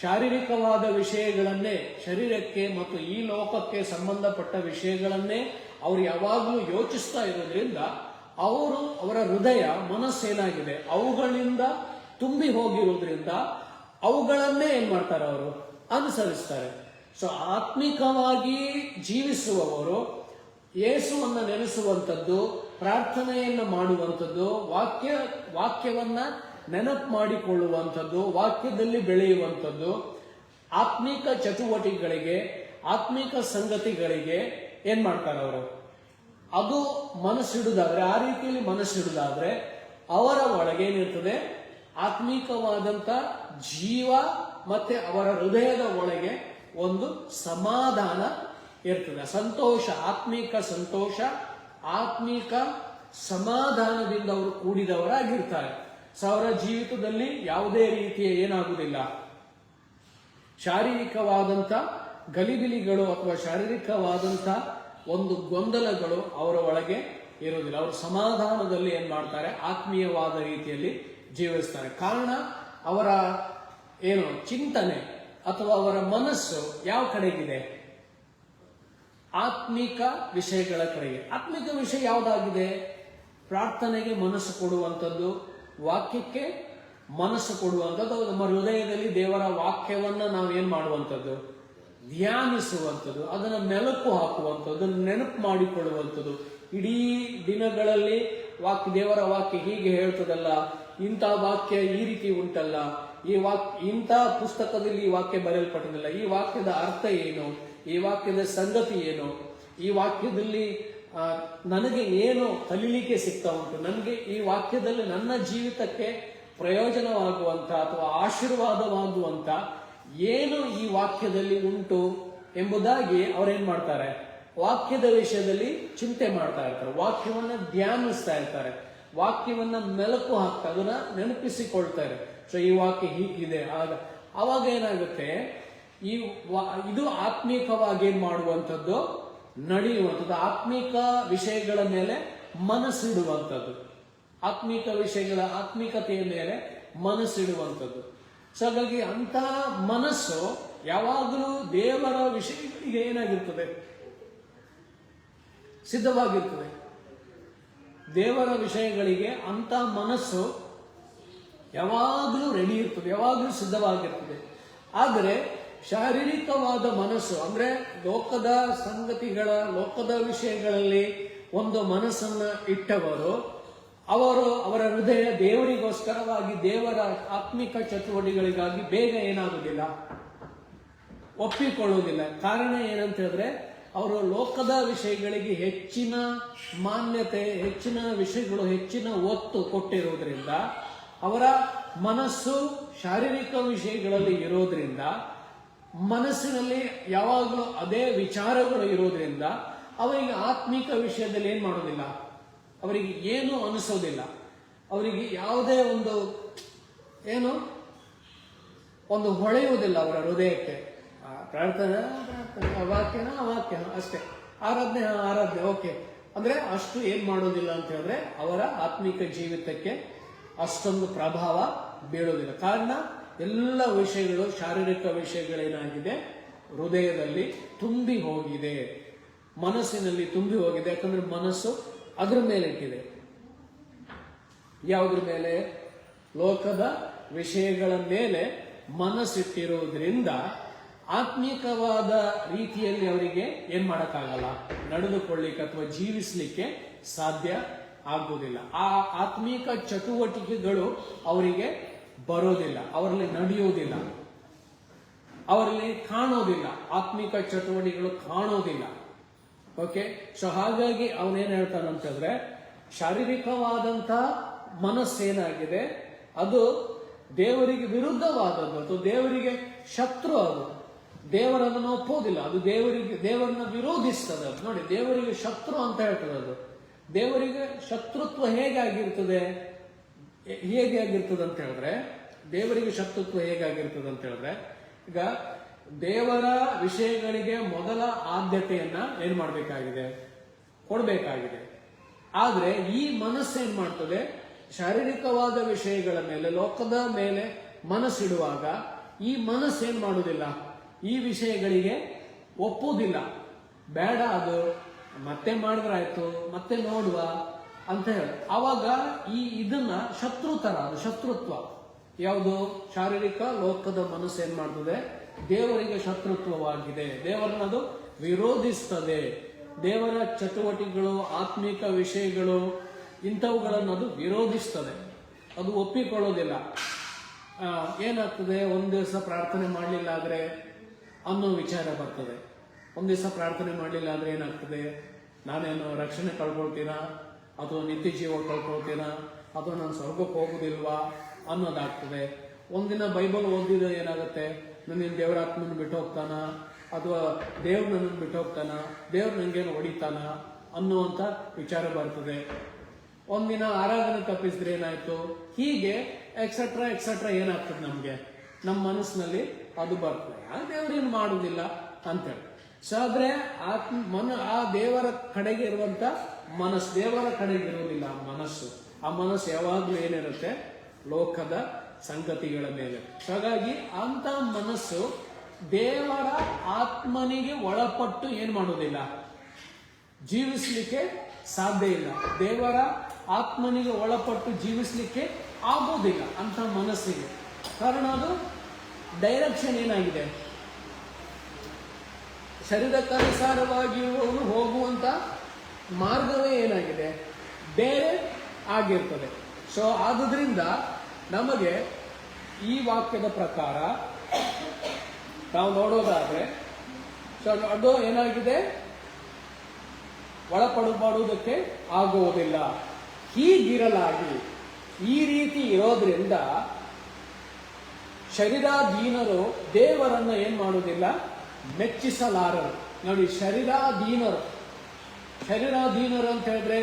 ಶಾರೀರಿಕವಾದ ವಿಷಯಗಳನ್ನೇ, ಶರೀರಕ್ಕೆ ಮತ್ತು ಈ ಲೋಕಕ್ಕೆ ಸಂಬಂಧಪಟ್ಟ ವಿಷಯಗಳನ್ನೇ ಅವರು ಯಾವಾಗಲೂ ಯೋಚಿಸ್ತಾ ಇರೋದ್ರಿಂದ ಅವರ ಹೃದಯ ಮನಸ್ಸೇನಾಗಿದೆ, ಅವುಗಳಿಂದ ತುಂಬಿ ಹೋಗಿರೋದ್ರಿಂದ ಅವುಗಳನ್ನೇ ಏನ್ ಮಾಡ್ತಾರೆ, ಅವರು ಅನುಸರಿಸ್ತಾರೆ. ಸೊ ಆತ್ಮಿಕವಾಗಿ ಜೀವಿಸುವವರು ಯೇಸುವನ್ನ ನೆನೆಸುವಂಥದ್ದು, ಪ್ರಾರ್ಥನೆಯನ್ನ ಮಾಡುವಂಥದ್ದು, ವಾಕ್ಯವನ್ನ ನೆನಪು ಮಾಡಿಕೊಳ್ಳುವಂಥದ್ದು, ವಾಕ್ಯದಲ್ಲಿ ಬೆಳೆಯುವಂಥದ್ದು, ಆತ್ಮಿಕ ಚಟುವಟಿಕೆಗಳಿಗೆ, ಆತ್ಮಿಕ ಸಂಗತಿಗಳಿಗೆ ಏನ್ ಮಾಡ್ತಾರೆ ಅವರು, ಅದು ಮನಸ್ಸಿಡುವುದಾದ್ರೆ, ಆ ರೀತಿಯಲ್ಲಿ ಮನಸ್ಸಿಡುವುದಾದ್ರೆ ಅವರ ಒಳಗೆ ಏನಿರ್ತದೆ, ಆತ್ಮಿಕವಾದಂತ ಜೀವ ಮತ್ತೆ ಅವರ ಹೃದಯದ ಒಳಗೆ ಒಂದು ಸಮಾಧಾನ ಇರ್ತದೆ, ಸಂತೋಷ, ಆತ್ಮಿಕ ಸಂತೋಷ, ಆತ್ಮಿಕ ಸಮಾಧಾನದಿಂದ ಅವರು ಕೂಡಿದವರಾಗಿರ್ತಾರೆ. ಸೊ ಅವರ ಜೀವಿತದಲ್ಲಿ ಯಾವುದೇ ರೀತಿಯ ಏನಾಗುವುದಿಲ್ಲ, ಶಾರೀರಿಕವಾದಂತ ಗಲಿಬಿಲಿಗಳು ಅಥವಾ ಶಾರೀರಿಕವಾದಂತ ಒಂದು ಗೊಂದಲಗಳು ಅವರ ಒಳಗೆ ಇರುವುದಿಲ್ಲ. ಅವರು ಸಮಾಧಾನದಲ್ಲಿ ಏನ್ ಮಾಡ್ತಾರೆ, ಆತ್ಮೀಯವಾದ ರೀತಿಯಲ್ಲಿ ಜೀವಿಸ್ತಾರೆ. ಕಾರಣ ಅವರ ಚಿಂತನೆ ಅಥವಾ ಅವರ ಮನಸ್ಸು ಯಾವ ಕಡೆಗಿದೆ, ಆತ್ಮಿಕ ವಿಷಯಗಳ ಕಡೆಗೆ. ಆತ್ಮಿಕ ವಿಷಯ ಯಾವುದಾಗಿದೆ, ಪ್ರಾರ್ಥನೆಗೆ ಮನಸ್ಸು ಕೊಡುವಂಥದ್ದು, ವಾಕ್ಯಕ್ಕೆ ಮನಸ್ಸು ಕೊಡುವಂಥದ್ದು, ನಮ್ಮ ಹೃದಯದಲ್ಲಿ ದೇವರ ವಾಕ್ಯವನ್ನ ನಾವು ಏನ್ ಮಾಡುವಂಥದ್ದು, ಧ್ಯಾನಿಸುವಂಥದ್ದು, ಅದನ್ನ ಮೆಲುಕು ಹಾಕುವಂಥದ್ದು, ಅದನ್ನು ನೆನಪು ಮಾಡಿಕೊಳ್ಳುವಂಥದ್ದು. ಇಡೀ ದಿನಗಳಲ್ಲಿ ದೇವರ ವಾಕ್ಯ ಹೀಗೆ ಹೇಳ್ತದಲ್ಲ, ಇಂಥ ವಾಕ್ಯ ಈ ರೀತಿ ಉಂಟಲ್ಲ, ಇಂಥ ಪುಸ್ತಕದಲ್ಲಿ ಈ ವಾಕ್ಯ ಬರೆಯಲ್ಪಟ್ಟದಿಲ್ಲ, ಈ ವಾಕ್ಯದ ಅರ್ಥ ಏನು, ಈ ವಾಕ್ಯದ ಸಂಗತಿ ಏನು, ಈ ವಾಕ್ಯದಲ್ಲಿ ನನಗೆ ಏನು ಕಲೀಲಿಕ್ಕೆ ಸಿಗ್ತಾ ಉಂಟು, ನನಗೆ ಈ ವಾಕ್ಯದಲ್ಲಿ ನನ್ನ ಜೀವಿತಕ್ಕೆ ಪ್ರಯೋಜನವಾಗುವಂತ ಅಥವಾ ಆಶೀರ್ವಾದವಾಗುವಂತ ಏನು ಈ ವಾಕ್ಯದಲ್ಲಿ ಉಂಟು ಎಂಬುದಾಗಿ ಅವ್ರೇನ್ ಮಾಡ್ತಾರೆ, ವಾಕ್ಯದ ವಿಷಯದಲ್ಲಿ ಚಿಂತೆ ಮಾಡ್ತಾ ಇರ್ತಾರೆ, ವಾಕ್ಯವನ್ನ ಧ್ಯಾನಿಸ್ತಾ ಇರ್ತಾರೆ, ವಾಕ್ಯವನ್ನ ಮೆಲುಕು ಹಾಕ್ತಾ ಅದನ್ನ ನೆನಪಿಸಿಕೊಳ್ತಾರೆ. ಸೊ ಈ ವಾಕ್ಯ ಹೀಗಿದೆ. ಅವಾಗ ಏನಾಗುತ್ತೆ, ಇದು ಆತ್ಮೀಕವಾಗಿ ಏನ್ ಮಾಡುವಂಥದ್ದು, ನಡೆಯುವಂಥದ್ದು, ಆತ್ಮಿಕ ವಿಷಯಗಳ ಮೇಲೆ ಮನಸ್ಸಿಡುವಂಥದ್ದು, ಆತ್ಮಿಕತೆಯ ಮೇಲೆ ಮನಸ್ಸಿಡುವಂಥದ್ದು. ಸೊ ಹಾಗಾಗಿ ಅಂತಹ ಮನಸ್ಸು ಯಾವಾಗಲೂ ದೇವರ ವಿಷಯಗಳಿಗೆ ಏನಾಗಿರ್ತದೆ, ಸಿದ್ಧವಾಗಿರ್ತದೆ. ದೇವರ ವಿಷಯಗಳಿಗೆ ಅಂತ ಮನಸ್ಸು ಯಾವಾಗಲೂ ರೆಡಿ ಇರ್ತದೆ, ಯಾವಾಗಲೂ ಸಿದ್ಧವಾಗಿರ್ತದೆ. ಆದರೆ ಶಾರೀರಿಕವಾದ ಮನಸ್ಸು ಅಂದ್ರೆ ಲೋಕದ ಸಂಗತಿಗಳ, ಲೋಕದ ವಿಷಯಗಳಲ್ಲಿ ಒಂದು ಮನಸ್ಸನ್ನ ಇಟ್ಟವರು, ಅವರ ಹೃದಯ ದೇವರಿಗೋಸ್ಕರವಾಗಿ, ದೇವರ ಆತ್ಮಿಕ ಚಟುವಟಿಕೆಗಳಿಗಾಗಿ ಬೇಗ ಏನಾಗುವುದಿಲ್ಲ, ಒಪ್ಪಿಕೊಳ್ಳುವುದಿಲ್ಲ. ಕಾರಣ ಏನಂತ ಹೇಳಿದ್ರೆ, ಅವರು ಲೋಕದ ವಿಷಯಗಳಿಗೆ ಹೆಚ್ಚಿನ ಮಾನ್ಯತೆ, ಹೆಚ್ಚಿನ ವಿಷಯಗಳು, ಹೆಚ್ಚಿನ ಒತ್ತು ಕೊಟ್ಟಿರುವುದರಿಂದ, ಅವರ ಮನಸ್ಸು ಶಾರೀರಿಕ ವಿಷಯಗಳಲ್ಲಿ ಇರೋದ್ರಿಂದ, ಮನಸ್ಸಿನಲ್ಲಿ ಯಾವಾಗಲೂ ಅದೇ ವಿಚಾರಗಳು ಇರೋದ್ರಿಂದ ಅವರಿಗೆ ಆತ್ಮಿಕ ವಿಷಯದಲ್ಲಿ ಏನ್ ಮಾಡೋದಿಲ್ಲ, ಅವರಿಗೆ ಏನು ಅನಿಸೋದಿಲ್ಲ, ಅವರಿಗೆ ಯಾವುದೇ ಒಂದು ಹೊಳೆಯುವುದಿಲ್ಲ ಅವರ ಹೃದಯಕ್ಕೆ. ಪ್ರಾರ್ಥನೆ ಅವಾಕ್ಯ ಅಷ್ಟೇ, ಆರಾಧನೆ ಓಕೆ ಅಂದ್ರೆ ಅಷ್ಟು ಏನ್ ಮಾಡೋದಿಲ್ಲ ಅಂತ ಹೇಳಿದ್ರೆ ಅವರ ಆತ್ಮಿಕ ಜೀವಿತಕ್ಕೆ ಅಷ್ಟೊಂದು ಪ್ರಭಾವ ಬೀಳೋದಿಲ್ಲ. ಕಾರಣ ಎಲ್ಲ ವಿಷಯಗಳು, ಶಾರೀರಿಕ ವಿಷಯಗಳೇನಾಗಿದೆ, ಹೃದಯದಲ್ಲಿ ತುಂಬಿ ಹೋಗಿದೆ, ಮನಸ್ಸಿನಲ್ಲಿ ತುಂಬಿ ಹೋಗಿದೆ. ಯಾಕಂದ್ರೆ ಮನಸ್ಸು ಅದ್ರ ಮೇಲೆ ಇಟ್ಟಿದೆ. ಯಾವುದ್ರ ಮೇಲೆ? ಲೋಕದ ವಿಷಯಗಳ ಮೇಲೆ ಮನಸ್ಸಿಟ್ಟಿರುವುದರಿಂದ ಆತ್ಮಿಕವಾದ ರೀತಿಯಲ್ಲಿ ಅವರಿಗೆ ಏನ್ ಮಾಡಕ್ಕಾಗಲ್ಲ, ನಡೆದುಕೊಳ್ಳಿಕ್ಕೆ ಅಥವಾ ಜೀವಿಸ್ಲಿಕ್ಕೆ ಸಾಧ್ಯ ಆಗುವುದಿಲ್ಲ. ಆ ಆತ್ಮಿಕ ಚಟುವಟಿಕೆಗಳು ಅವರಿಗೆ ಬರೋದಿಲ್ಲ, ಅವರಲ್ಲಿ ನಡೆಯುವುದಿಲ್ಲ, ಅವರಲ್ಲಿ ಕಾಣೋದಿಲ್ಲ, ಆತ್ಮಿಕ ಚಟುವಟಿಕೆಗಳು ಕಾಣೋದಿಲ್ಲ. ಓಕೆ, ಸೊ ಹಾಗಾಗಿ ಅವನೇನ್ ಹೇಳ್ತಾನಂತಂದ್ರೆ, ಶಾರೀರಿಕವಾದಂತ ಮನಸ್ಸೇನಾಗಿದೆ ಅದು ದೇವರಿಗೆ ವಿರುದ್ಧವಾದದ್ದು, ಅಥವಾ ದೇವರಿಗೆ ಶತ್ರು. ಅದು ದೇವರನ್ನು ಒಪ್ಪೋದಿಲ್ಲ, ಅದು ದೇವರನ್ನ ವಿರೋಧಿಸ್ತದೆ. ಅದು ನೋಡಿ, ದೇವರಿಗೆ ಶತ್ರು ಅಂತ ಹೇಳ್ತದೆ. ಅದು ದೇವರಿಗೆ ಶತ್ರುತ್ವ ಹೇಗಾಗಿರ್ತದೆ ಅಂತ ಹೇಳಿದ್ರೆ, ದೇವರಿಗೆ ಶತ್ರುತ್ವ ಹೇಗಾಗಿರ್ತದೆ ಅಂತ ಹೇಳಿದ್ರೆ, ಈಗ ದೇವರ ವಿಷಯಗಳಿಗೆ ಮೊದಲ ಆದ್ಯತೆಯನ್ನ ಏನ್ ಮಾಡಬೇಕಾಗಿದೆ, ಕೊಡಬೇಕಾಗಿದೆ. ಆದ್ರೆ ಈ ಮನಸ್ಸು ಏನ್ ಮಾಡ್ತದೆ, ಶಾರೀರಿಕವಾದ ವಿಷಯಗಳ ಮೇಲೆ, ಲೋಕದ ಮೇಲೆ ಮನಸ್ಸಿಡುವಾಗ ಈ ಮನಸ್ಸು ಏನ್ ಮಾಡುವುದಿಲ್ಲ, ಈ ವಿಷಯಗಳಿಗೆ ಒಪ್ಪುವುದಿಲ್ಲ. ಬೇಡ, ಅದು ಮತ್ತೆ ಮಾಡಿದ್ರಾಯ್ತು, ಮತ್ತೆ ನೋಡುವ ಅಂತ ಹೇಳಿ ಅವಾಗ ಇದನ್ನ ಶತ್ರು ತರ, ಅದು ಶತ್ರುತ್ವ. ಯಾವುದು? ಶಾರೀರಿಕ ಲೋಕದ ಮನಸ್ಸು ಏನ್ ಮಾಡ್ತದೆ, ದೇವರಿಗೆ ಶತ್ರುತ್ವವಾಗಿದೆ, ದೇವರನ್ನದು ವಿರೋಧಿಸ್ತದೆ. ದೇವರ ಚಟುವಟಿಕೆಗಳು, ಆತ್ಮಿಕ ವಿಷಯಗಳು, ಇಂಥವುಗಳನ್ನು ಅದು ವಿರೋಧಿಸ್ತದೆ, ಅದು ಒಪ್ಪಿಕೊಳ್ಳೋದಿಲ್ಲ. ಏನಾಗ್ತದೆ, ಒಂದ್ ದಿವಸ ಪ್ರಾರ್ಥನೆ ಮಾಡಲಿಲ್ಲ ಆದ್ರೆ ಅನ್ನೋ ವಿಚಾರ ಬರ್ತದೆ. ಒಂದ್ ದಿವಸ ಪ್ರಾರ್ಥನೆ ಮಾಡಲಿಲ್ಲ ಆದ್ರೆ ಏನಾಗ್ತದೆ, ನಾನೇನು ರಕ್ಷಣೆ ಕಳ್ಕೊಳ್ತೀನ, ಅಥವಾ ನಿತ್ಯ ಜೀವ ಕಳ್ಕೊಳ್ತೀನ, ಅಥವಾ ನಾನು ಸ್ವರ್ಗಕ್ಕೆ ಹೋಗುದಿಲ್ವಾ ಅನ್ನೋದಾಗ್ತದೆ. ಒಂದಿನ ಬೈಬಲ್ ಓದಿದ ಏನಾಗುತ್ತೆ, ನನ್ನ ದೇವರ ಆತ್ಮನ ಬಿಟ್ಟು ಹೋಗ್ತಾನ, ಅಥವಾ ದೇವ್ರ ನನ್ನನ್ನು ಬಿಟ್ಟು ಹೋಗ್ತಾನ, ದೇವ್ರ ನಂಗೇನು ಹೊಡಿತಾನ ಅನ್ನುವಂತ ವಿಚಾರ ಬರ್ತದೆ. ಒಂದಿನ ಆರಾಧನೆ ತಪ್ಪಿಸಿದ್ರೆ ಏನಾಯ್ತು, ಹೀಗೆ ಎಕ್ಸೆಟ್ರಾ ಏನಾಗ್ತದೆ, ನಮ್ಗೆ ನಮ್ಮ ಮನಸ್ಸಿನಲ್ಲಿ ಅದು ಬರ್ತದೆ. ಆ ದೇವರೇನು ಮಾಡುವುದಿಲ್ಲ ಅಂತೇಳಿ. ಸೊ ಆದ್ರೆ ಆ ದೇವರ ಕಡೆಗೆ ಇರುವಂತ ಮನಸ್ಸು ದೇವರ ಕಡೆಗೆ ಇರುವುದಿಲ್ಲ. ಆ ಮನಸ್ಸು ಯಾವಾಗ್ಲೂ ಏನಿರುತ್ತೆ, ಲೋಕದ ಸಂಗತಿಗಳ ಮೇಲೆ. ಹಾಗಾಗಿ ಅಂತ ಮನಸ್ಸು ದೇವರ ಆತ್ಮನಿಗೆ ಒಳಪಟ್ಟು ಏನ್ ಮಾಡೋದಿಲ್ಲ, ಜೀವಿಸ್ಲಿಕ್ಕೆ ಸಾಧ್ಯ ಇಲ್ಲ. ದೇವರ ಆತ್ಮನಿಗೆ ಒಳಪಟ್ಟು ಜೀವಿಸ್ಲಿಕ್ಕೆ ಆಗೋದಿಲ್ಲ ಅಂತ ಮನಸ್ಸಿಗೆ. ಕಾರಣ ಅದು ಡೈರೆಕ್ಷನ್ ಏನಾಗಿದೆ, ಶರೀರಕ್ಕನುಸಾರವಾಗಿರುವವನು ಹೋಗುವಂತ ಮಾರ್ಗವೇ ಏನಾಗಿದೆ, ಬೇರೆ ಆಗಿರ್ತದೆ. ಸೊ ಆದುದರಿಂದ ನಮಗೆ ಈ ವಾಕ್ಯದ ಪ್ರಕಾರ ನಾವು ನೋಡೋದಾದ್ರೆ ಸೊ ಅದು ಏನಾಗಿದೆ, ಒಳಪಡುವುದಕ್ಕೆ ಆಗುವುದಿಲ್ಲ. ಹೀಗಿರಲಾಗಿ ಈ ರೀತಿ ಇರೋದ್ರಿಂದ ಶರೀರಾಧೀನರು ದೇವರನ್ನು ಏನ್ ಮಾಡುವುದಿಲ್ಲ, ಮೆಚ್ಚಿಸಲಾರರು. ನೋಡಿ, ಶರೀರಾಧೀನರು ಅಂತ ಹೇಳಿದ್ರೆ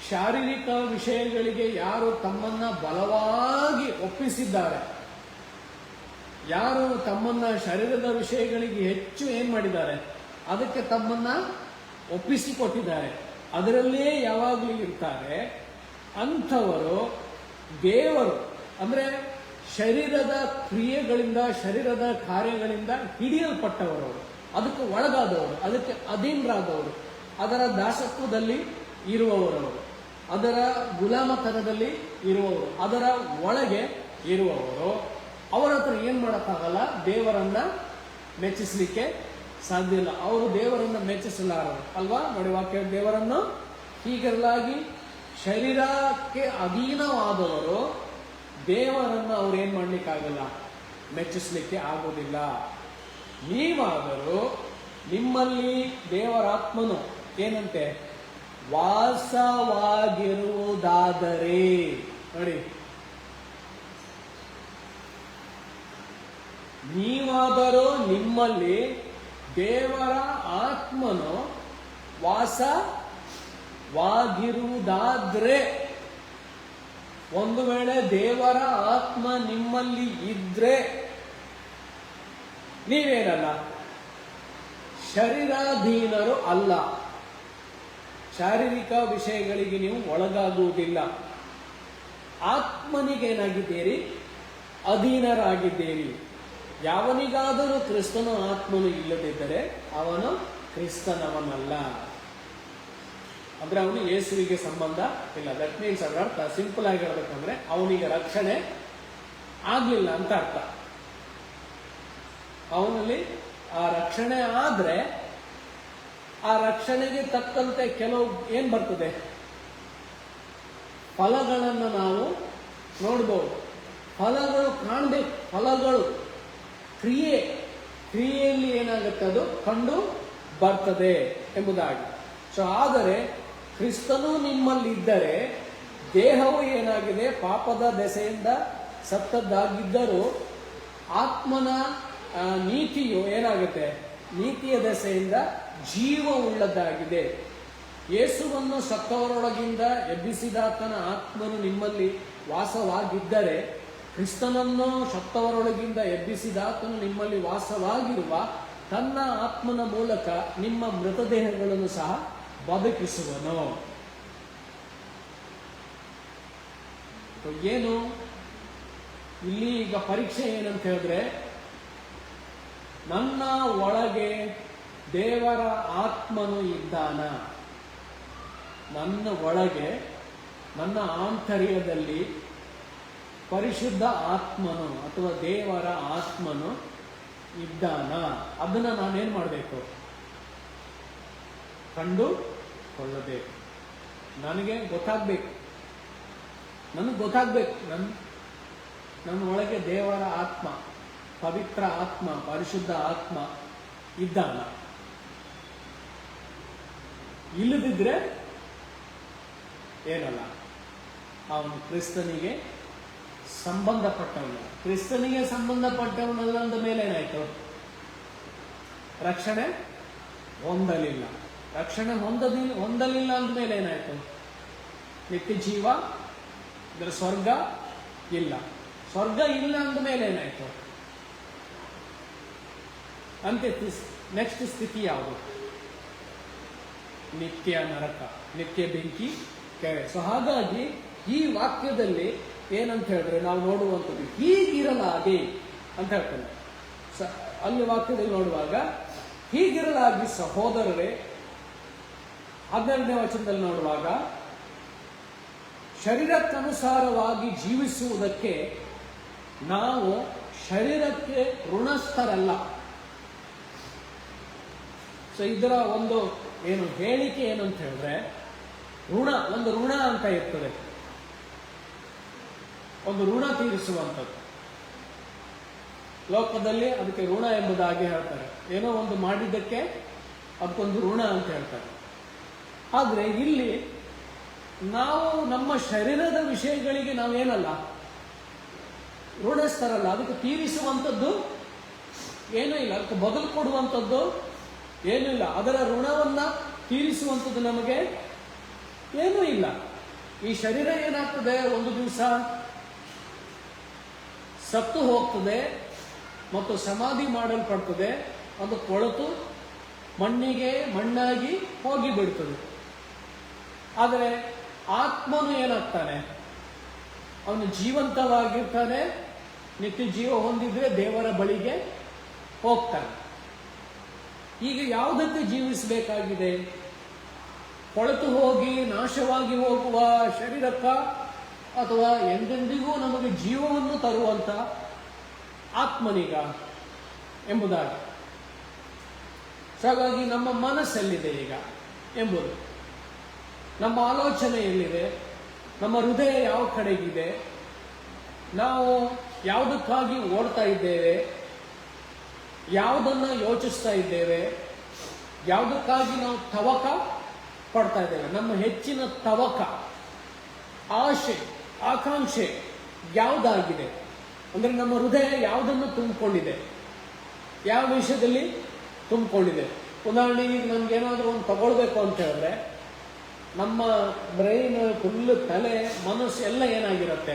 ಶಾರೀರಿಕ ವಿಷಯಗಳಿಗೆ ಯಾರು ತಮ್ಮನ್ನ ಬಲವಾಗಿ ಒಪ್ಪಿಸಿದ್ದಾರೆ, ಯಾರು ತಮ್ಮನ್ನ ಶರೀರದ ವಿಷಯಗಳಿಗೆ ಹೆಚ್ಚು ಏನ್ ಮಾಡಿದ್ದಾರೆ, ಅದಕ್ಕೆ ತಮ್ಮನ್ನ ಒಪ್ಪಿಸಿಕೊಟ್ಟಿದ್ದಾರೆ, ಅದರಲ್ಲೇ ಯಾವಾಗಲೂ ಇರ್ತಾರೆ, ಅಂಥವರು ದೇವರು ಅಂದ್ರೆ ಶರೀರದ ಕ್ರಿಯೆಗಳಿಂದ, ಶರೀರದ ಕಾರ್ಯಗಳಿಂದ ಹಿಡಿಯಲ್ಪಟ್ಟವರು, ಅದಕ್ಕೆ ಒಳಗಾದವರು, ಅದಕ್ಕೆ ಅಧೀನರಾದವರು, ಅದರ ದಾಸತ್ವದಲ್ಲಿ ಇರುವವರು, ಅದರ ಗುಲಾಮತನದಲ್ಲಿ ಇರುವವರು, ಅದರ ಒಳಗೆ ಇರುವವರು. ಅವರ ಹತ್ರ ಏನ್ ಮಾಡೋಕ್ಕಾಗಲ್ಲ, ದೇವರನ್ನ ಮೆಚ್ಚಿಸಲಿಕ್ಕೆ ಸಾಧ್ಯ ಇಲ್ಲ. ಅವರು ದೇವರನ್ನ ಮೆಚ್ಚಿಸಲಾರರು ಅಲ್ವಾ. ನೋಡಿ ವಾಕ್ಯ, ದೇವರನ್ನು ಹೀಗೆಲ್ಲಾಗಿ ಶರೀರಕ್ಕೆ ಅಧೀನವಾದವರು ದೇವರನ್ನು ಅವ್ರು ಏನ್ ಮಾಡ್ಲಿಕ್ಕಾಗಲ್ಲ, ಮೆಚ್ಚಿಸ್ಲಿಕ್ಕೆ ಆಗೋದಿಲ್ಲ. ನೀವಾದರೂ ನಿಮ್ಮಲ್ಲಿ ದೇವರಾತ್ಮನು ಏನಂತೆ, ವಾಸವಾಗಿರುವುದಾದರೆ, ನೋಡಿ, ನೀವಾದರೂ ನಿಮ್ಮಲ್ಲಿ ದೇವರ ಆತ್ಮನು ವಾಸವಾಗಿರುವುದಾದ್ರೆ, ಒಂದು ವೇಳೆ ದೇವರ ಆತ್ಮ ನಿಮ್ಮಲ್ಲಿ ಇದ್ರೆ ನೀವೇನಲ್ಲ, ಶರೀರಾಧೀನರು ಅಲ್ಲ, ಶಾರೀರಿಕ ವಿಷಯಗಳಿಗೆ ನೀವು ಒಳಗಾಗುವುದಿಲ್ಲ. ಆತ್ಮನಿಗೇನಾಗಿದ್ದೀರಿ, ಅಧೀನರಾಗಿದ್ದೀರಿ. ಯಾವನಿಗಾದರೂ ಕ್ರಿಸ್ತನ ಆತ್ಮನು ಇಲ್ಲದಿದ್ದರೆ ಅವನು ಕ್ರಿಸ್ತನವನಲ್ಲ, ಅಂದ್ರೆ ಅವನು ಯೇಸುವಿಗೆ ಸಂಬಂಧ ಇಲ್ಲ. ದಟ್ ಮೀನ್ಸ್ ಅದರ ಅರ್ಥ ಸಿಂಪಲ್ ಆಗಿ ಹೇಳ್ಬೇಕಂದ್ರೆ ಅವನಿಗೆ ರಕ್ಷಣೆ ಆಗ್ಲಿಲ್ಲ ಅಂತ ಅರ್ಥ. ಅವನಲ್ಲಿ ಆ ರಕ್ಷಣೆ ಆದ್ರೆ ಆ ರಕ್ಷಣೆಗೆ ತಕ್ಕಂತೆ ಕೆಲವು ಏನ್ ಬರ್ತದೆ, ಫಲಗಳನ್ನು ನಾವು ನೋಡ್ಬೋದು, ಫಲಗಳು ಕಾಣಬೇಕು, ಫಲಗಳು ಕ್ರಿಯೆಯಲ್ಲಿ ಏನಾಗುತ್ತೆ, ಅದು ಕಂಡು ಬರ್ತದೆ ಎಂಬುದಾಗಿ. ಸೊ ಆದರೆ ಕ್ರಿಸ್ತನು ನಿಮ್ಮಲ್ಲಿದ್ದರೆ ದೇಹವು ಏನಾಗಿದೆ, ಪಾಪದ ದೆಸೆಯಿಂದ ಸತ್ತದ್ದಾಗಿದ್ದರೂ ಆತ್ಮನ ನೀತಿಯು ಏನಾಗುತ್ತೆ, ನೀತಿಯ ದೆಸೆಯಿಂದ ಜೀವ ಉಳ್ಳದ್ದಾಗಿದೆ. ಯೇಸುವನ್ನು ಸತ್ತವರೊಳಗಿಂದ ಎಬ್ಬಿಸಿದಾತನ ಆತ್ಮನು ನಿಮ್ಮಲ್ಲಿ ವಾಸವಾಗಿದ್ದರೆ, ಕ್ರಿಸ್ತನನ್ನು ಸತ್ತವರೊಳಗಿಂದ ಎಬ್ಬಿಸಿದಾತನು ನಿಮ್ಮಲ್ಲಿ ವಾಸವಾಗಿರುವ ತನ್ನ ಆತ್ಮನ ಮೂಲಕ ನಿಮ್ಮ ಮೃತದೇಹಗಳನ್ನು ಸಹ ಬದುಕಿಸುವನು. ಏನು ಇಲ್ಲಿ ಈಗ ಪರೀಕ್ಷೆ ಏನಂತ ಹೇಳಿದ್ರೆ, ನನ್ನ ಒಳಗೆ ದೇವರ ಆತ್ಮನು ಇದ್ದಾನ, ನನ್ನ ಒಳಗೆ ನನ್ನ ಆಂತರ್ಯದಲ್ಲಿ ಪರಿಶುದ್ಧ ಆತ್ಮನು ಅಥವಾ ದೇವರ ಆತ್ಮನು ಇದ್ದಾನ, ಅದನ್ನ ನಾನೇನ್ ಮಾಡಬೇಕು, ಕಂಡುಕೊಳ್ಳಬೇಕು. ನನಗೆ ಗೊತ್ತಾಗ್ಬೇಕು, ನನ್ನ ಒಳಗೆ ದೇವರ ಆತ್ಮ, ಪವಿತ್ರ ಆತ್ಮ, ಪರಿಶುದ್ಧ ಆತ್ಮ ಇದ್ದಾನ. ಇಲ್ಲದಿದ್ರೆ ಏನಲ್ಲ, ಅವನು ಕ್ರಿಸ್ತನಿಗೆ ಸಂಬಂಧಪಟ್ಟವನು. ಕ್ರಿಸ್ತನಿಗೆ ಸಂಬಂಧಪಟ್ಟವನಲ್ಲ ಅಂದ ಮೇಲೆ ಏನಾಯ್ತು, ರಕ್ಷಣೆ ಹೊಂದಲಿಲ್ಲ. ರಕ್ಷಣೆ ಹೊಂದಲಿಲ್ಲ ಅಂದಮೇಲೆ ಏನಾಯ್ತು, ನಿತ್ಯ ಜೀವ, ಇದರ ಸ್ವರ್ಗ ಇಲ್ಲ. ಸ್ವರ್ಗ ಇಲ್ಲ ಅಂದಮೇಲೆ ಏನಾಯ್ತು, ನೆಕ್ಸ್ಟ್ ಸ್ಥಿತಿ ಯಾವುದು, ನಿತ್ಯ ನರಕ, ನಿತ್ಯ ಬೆಂಕಿ ಕೆರೆ. ಸೊ ಹಾಗಾಗಿ ಈ ವಾಕ್ಯದಲ್ಲಿ ಏನಂತ ಹೇಳಿದ್ರೆ ನಾವು ನೋಡುವಂಥದ್ದು ಹೀಗಿರಲಾಗಿ ಅಂತ ಹೇಳ್ತಾನೆ. ಅಲ್ಲಿ ವಾಕ್ಯದಲ್ಲಿ ನೋಡುವಾಗ ಹೀಗಿರಲಾಗಿ ಸಹೋದರರೇ, 12ನೇ ವಚನದಲ್ಲಿ ನೋಡುವಾಗ ಶರೀರಕ್ಕನುಸಾರವಾಗಿ ಜೀವಿಸುವುದಕ್ಕೆ ನಾವು ಶರೀರಕ್ಕೆ ಋಣಸ್ಥರಲ್ಲ. ಸೊ ಇದರ ಒಂದು ಏನು ಹೇಳಿಕೆ ಏನು ಅಂತ ಹೇಳಿದ್ರೆ, ಒಂದು ಋಣ ಅಂತ ಇರ್ತದೆ, ಒಂದು ಋಣ ತೀರಿಸುವಂಥದ್ದು. ಲೋಕದಲ್ಲಿ ಅದಕ್ಕೆ ಋಣ ಎಂಬುದಾಗಿ ಹೇಳ್ತಾರೆ. ಏನೋ ಒಂದು ಮಾಡಿದ್ದಕ್ಕೆ ಅದಕ್ಕೊಂದು ಋಣ ಅಂತ ಹೇಳ್ತಾರೆ. ಆದರೆ ಇಲ್ಲಿ ನಾವು ನಮ್ಮ ಶರೀರದ ವಿಷಯಗಳಿಗೆ ನಾವೇನಲ್ಲ ಋಣಸ್ಥರಲ್ಲ, ಅದಕ್ಕೆ ತೀರಿಸುವಂಥದ್ದು ಏನೂ ಇಲ್ಲ, ಅದಕ್ಕೆ ಬದಲು ಕೊಡುವಂಥದ್ದು ಏನೂ ಇಲ್ಲ, ಅದರ ಋಣವನ್ನ ತೀರಿಸುವಂಥದ್ದು ನಮಗೆ ಏನೂ ಇಲ್ಲ. ಈ ಶರೀರ ಏನಾಗ್ತದೆ, ಒಂದು ದಿವಸ ಸತ್ತು ಹೋಗ್ತದೆ ಮತ್ತು ಸಮಾಧಿ ಮಾಡಲ್ಪಡ್ತದೆ, ಅದು ಕೊಳೆತು ಮಣ್ಣಾಗಿ ಹೋಗಿ ಬಿಡ್ತದೆ. ಆದರೆ ಆತ್ಮನು ಏನಾಗ್ತಾನೆ, ಅವನು ಜೀವಂತವಾಗಿರ್ತಾನೆ, ನಿತ್ಯ ಜೀವ ಹೊಂದಿದ್ರೆ ದೇವರ ಬಳಿಗೆ ಹೋಗ್ತಾನೆ. ಈಗ ಯಾವುದಕ್ಕೆ ಜೀವಿಸಬೇಕಾಗಿದೆ? ಕೊಳೆತು ಹೋಗಿ ನಾಶವಾಗಿ ಹೋಗುವ ಶರೀರಕ್ಕ, ಅಥವಾ ಎಂದೆಂದಿಗೂ ನಮಗೆ ಜೀವವನ್ನು ತರುವಂತ ಆತ್ಮನಿಗ ಎಂಬುದಾಗಿ. ಹಾಗಾಗಿ ನಮ್ಮ ಮನಸ್ಸೆಲ್ಲಿದೆ ಈಗ ಎಂಬುದು, ನಮ್ಮ ಆಲೋಚನೆ ಎಲ್ಲಿದೆ, ನಮ್ಮ ಹೃದಯ ಯಾವ ಕಡೆಗಿದೆ, ನಾವು ಯಾವುದಕ್ಕಾಗಿ ಓಡ್ತಾ ಇದ್ದೇವೆ, ಯಾವುದನ್ನ ಯೋಚಿಸ್ತಾ ಇದ್ದೇವೆ, ಯಾವುದಕ್ಕಾಗಿ ನಾವು ತವಕ ಪಡ್ತಾ ಇದ್ದೇವೆ, ನಮ್ಮ ಹೆಚ್ಚಿನ ತವಕ, ಆಶೆ, ಆಕಾಂಕ್ಷೆ ಯಾವುದಾಗಿದೆ ಅಂದ್ರೆ ನಮ್ಮ ಹೃದಯ ಯಾವುದನ್ನು ತುಂಬಿಕೊಂಡಿದೆ, ಯಾವ ವಿಷಯದಲ್ಲಿ ತುಂಬಿಕೊಂಡಿದೆ. ಉದಾಹರಣೆಗೆ ನಮ್ಗೇನಾದ್ರೂ ಒಂದು ತಗೊಳ್ಬೇಕು ಅಂತ ಹೇಳಿದ್ರೆ ನಮ್ಮ ಬ್ರೈನ್ ಫುಲ್, ತಲೆ, ಮನಸ್ಸು ಎಲ್ಲ ಏನಾಗಿರುತ್ತೆ,